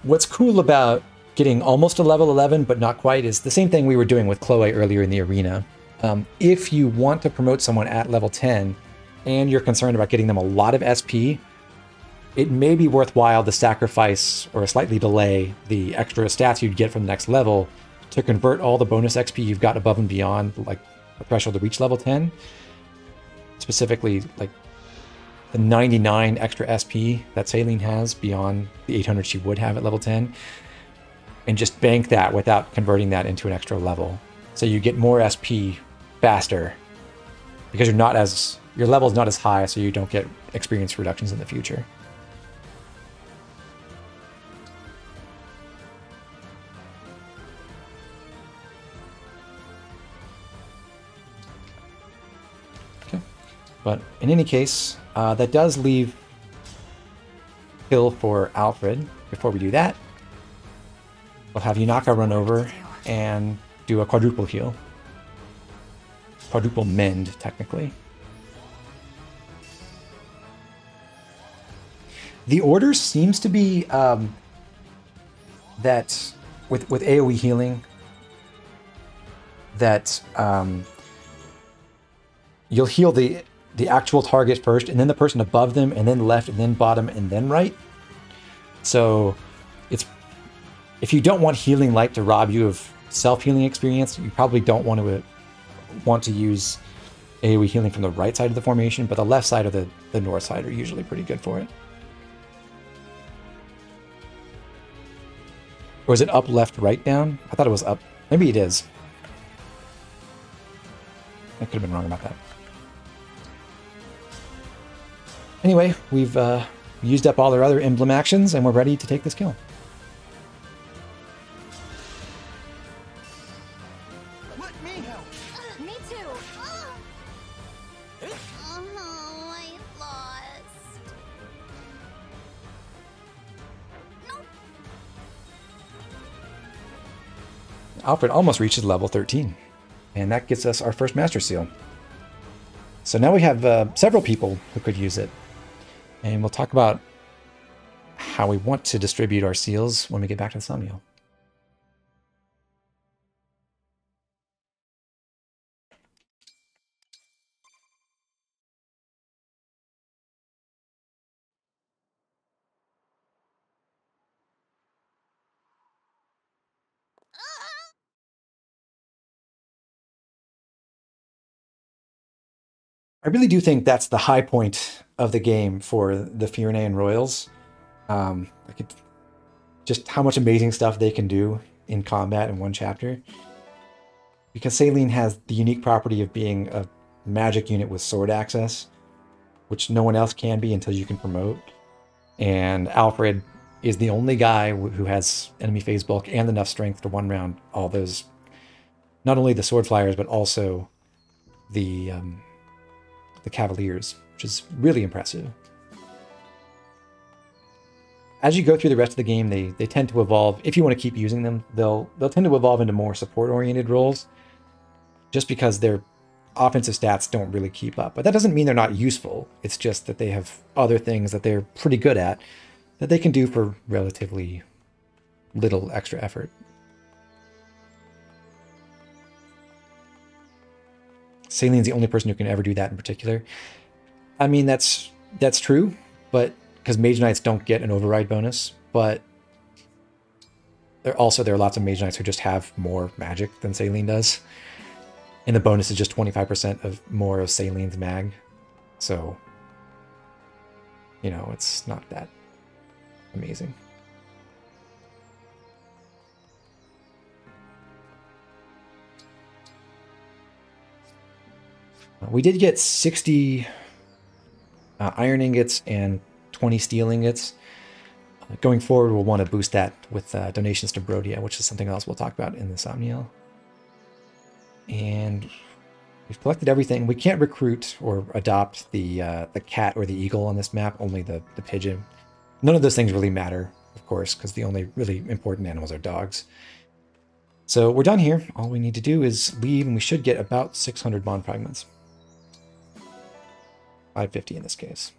What's cool about getting almost to level 11 but not quite is the same thing we were doing with Chloe earlier in the arena. If you want to promote someone at level 10 and you're concerned about getting them a lot of SP, it may be worthwhile to sacrifice or slightly delay the extra stats you'd get from the next level to convert all the bonus XP you've got above and beyond, like the threshold to reach level 10. Specifically, like the 99 extra SP that Saline has beyond the 800 she would have at level 10, and just bank that without converting that into an extra level. So you get more SP faster because your level is not as high, so you don't get experience reductions in the future. But in any case, that does leave kill for Alfred. Before we do that, we'll have Yunaka run over and do a quadruple heal. Quadruple mend, technically. The order seems to be that with AoE healing, that you'll heal the actual target first, and then the person above them, and then left, and then bottom, and then right. So if you don't want Healing Light to rob you of self-healing experience, you probably don't want to use AoE healing from the right side of the formation, but the left side or the north side are usually pretty good for it. Or is it up, left, right, down? I thought it was up. Maybe it is. I could have been wrong about that. Anyway, we've used up all our other emblem actions, and we're ready to take this kill. Let me help. Me too. Oh, I lost. Nope. Alfred almost reaches level 13, and that gets us our first Master Seal. So now we have several people who could use it. And we'll talk about how we want to distribute our seals when we get back to the thumbnail. I really do think that's the high point of the game for the Firene and Royals. Just how much amazing stuff they can do in combat in one chapter. Because Saline has the unique property of being a magic unit with sword access, which no one else can be until you can promote. And Alfred is the only guy who has enemy phase bulk and enough strength to one round all those, not only the sword flyers, but also the Cavaliers, which is really impressive. as you go through the rest of the game, they tend to evolve. If you want to keep using them, they'll tend to evolve into more support-oriented roles, just because their offensive stats don't really keep up. But that doesn't mean they're not useful. It's just that they have other things that they're pretty good at that they can do for relatively little extra effort. Saline's the only person who can ever do that in particular. I mean, that's true, but because Mage Knights don't get an override bonus, but there are lots of Mage Knights who just have more magic than Saline does. And the bonus is just 25% of more of Saline's mag. So, you know, it's not that amazing. We did get 60 iron ingots and 20 steel ingots. Going forward, we'll want to boost that with donations to Brodia, which is something else we'll talk about in the Somniel. And we've collected everything. We can't recruit or adopt the cat or the eagle on this map, only the pigeon. None of those things really matter, of course, because the only really important animals are dogs. So we're done here. All we need to do is leave, and we should get about 600 bond fragments. 550 in this case.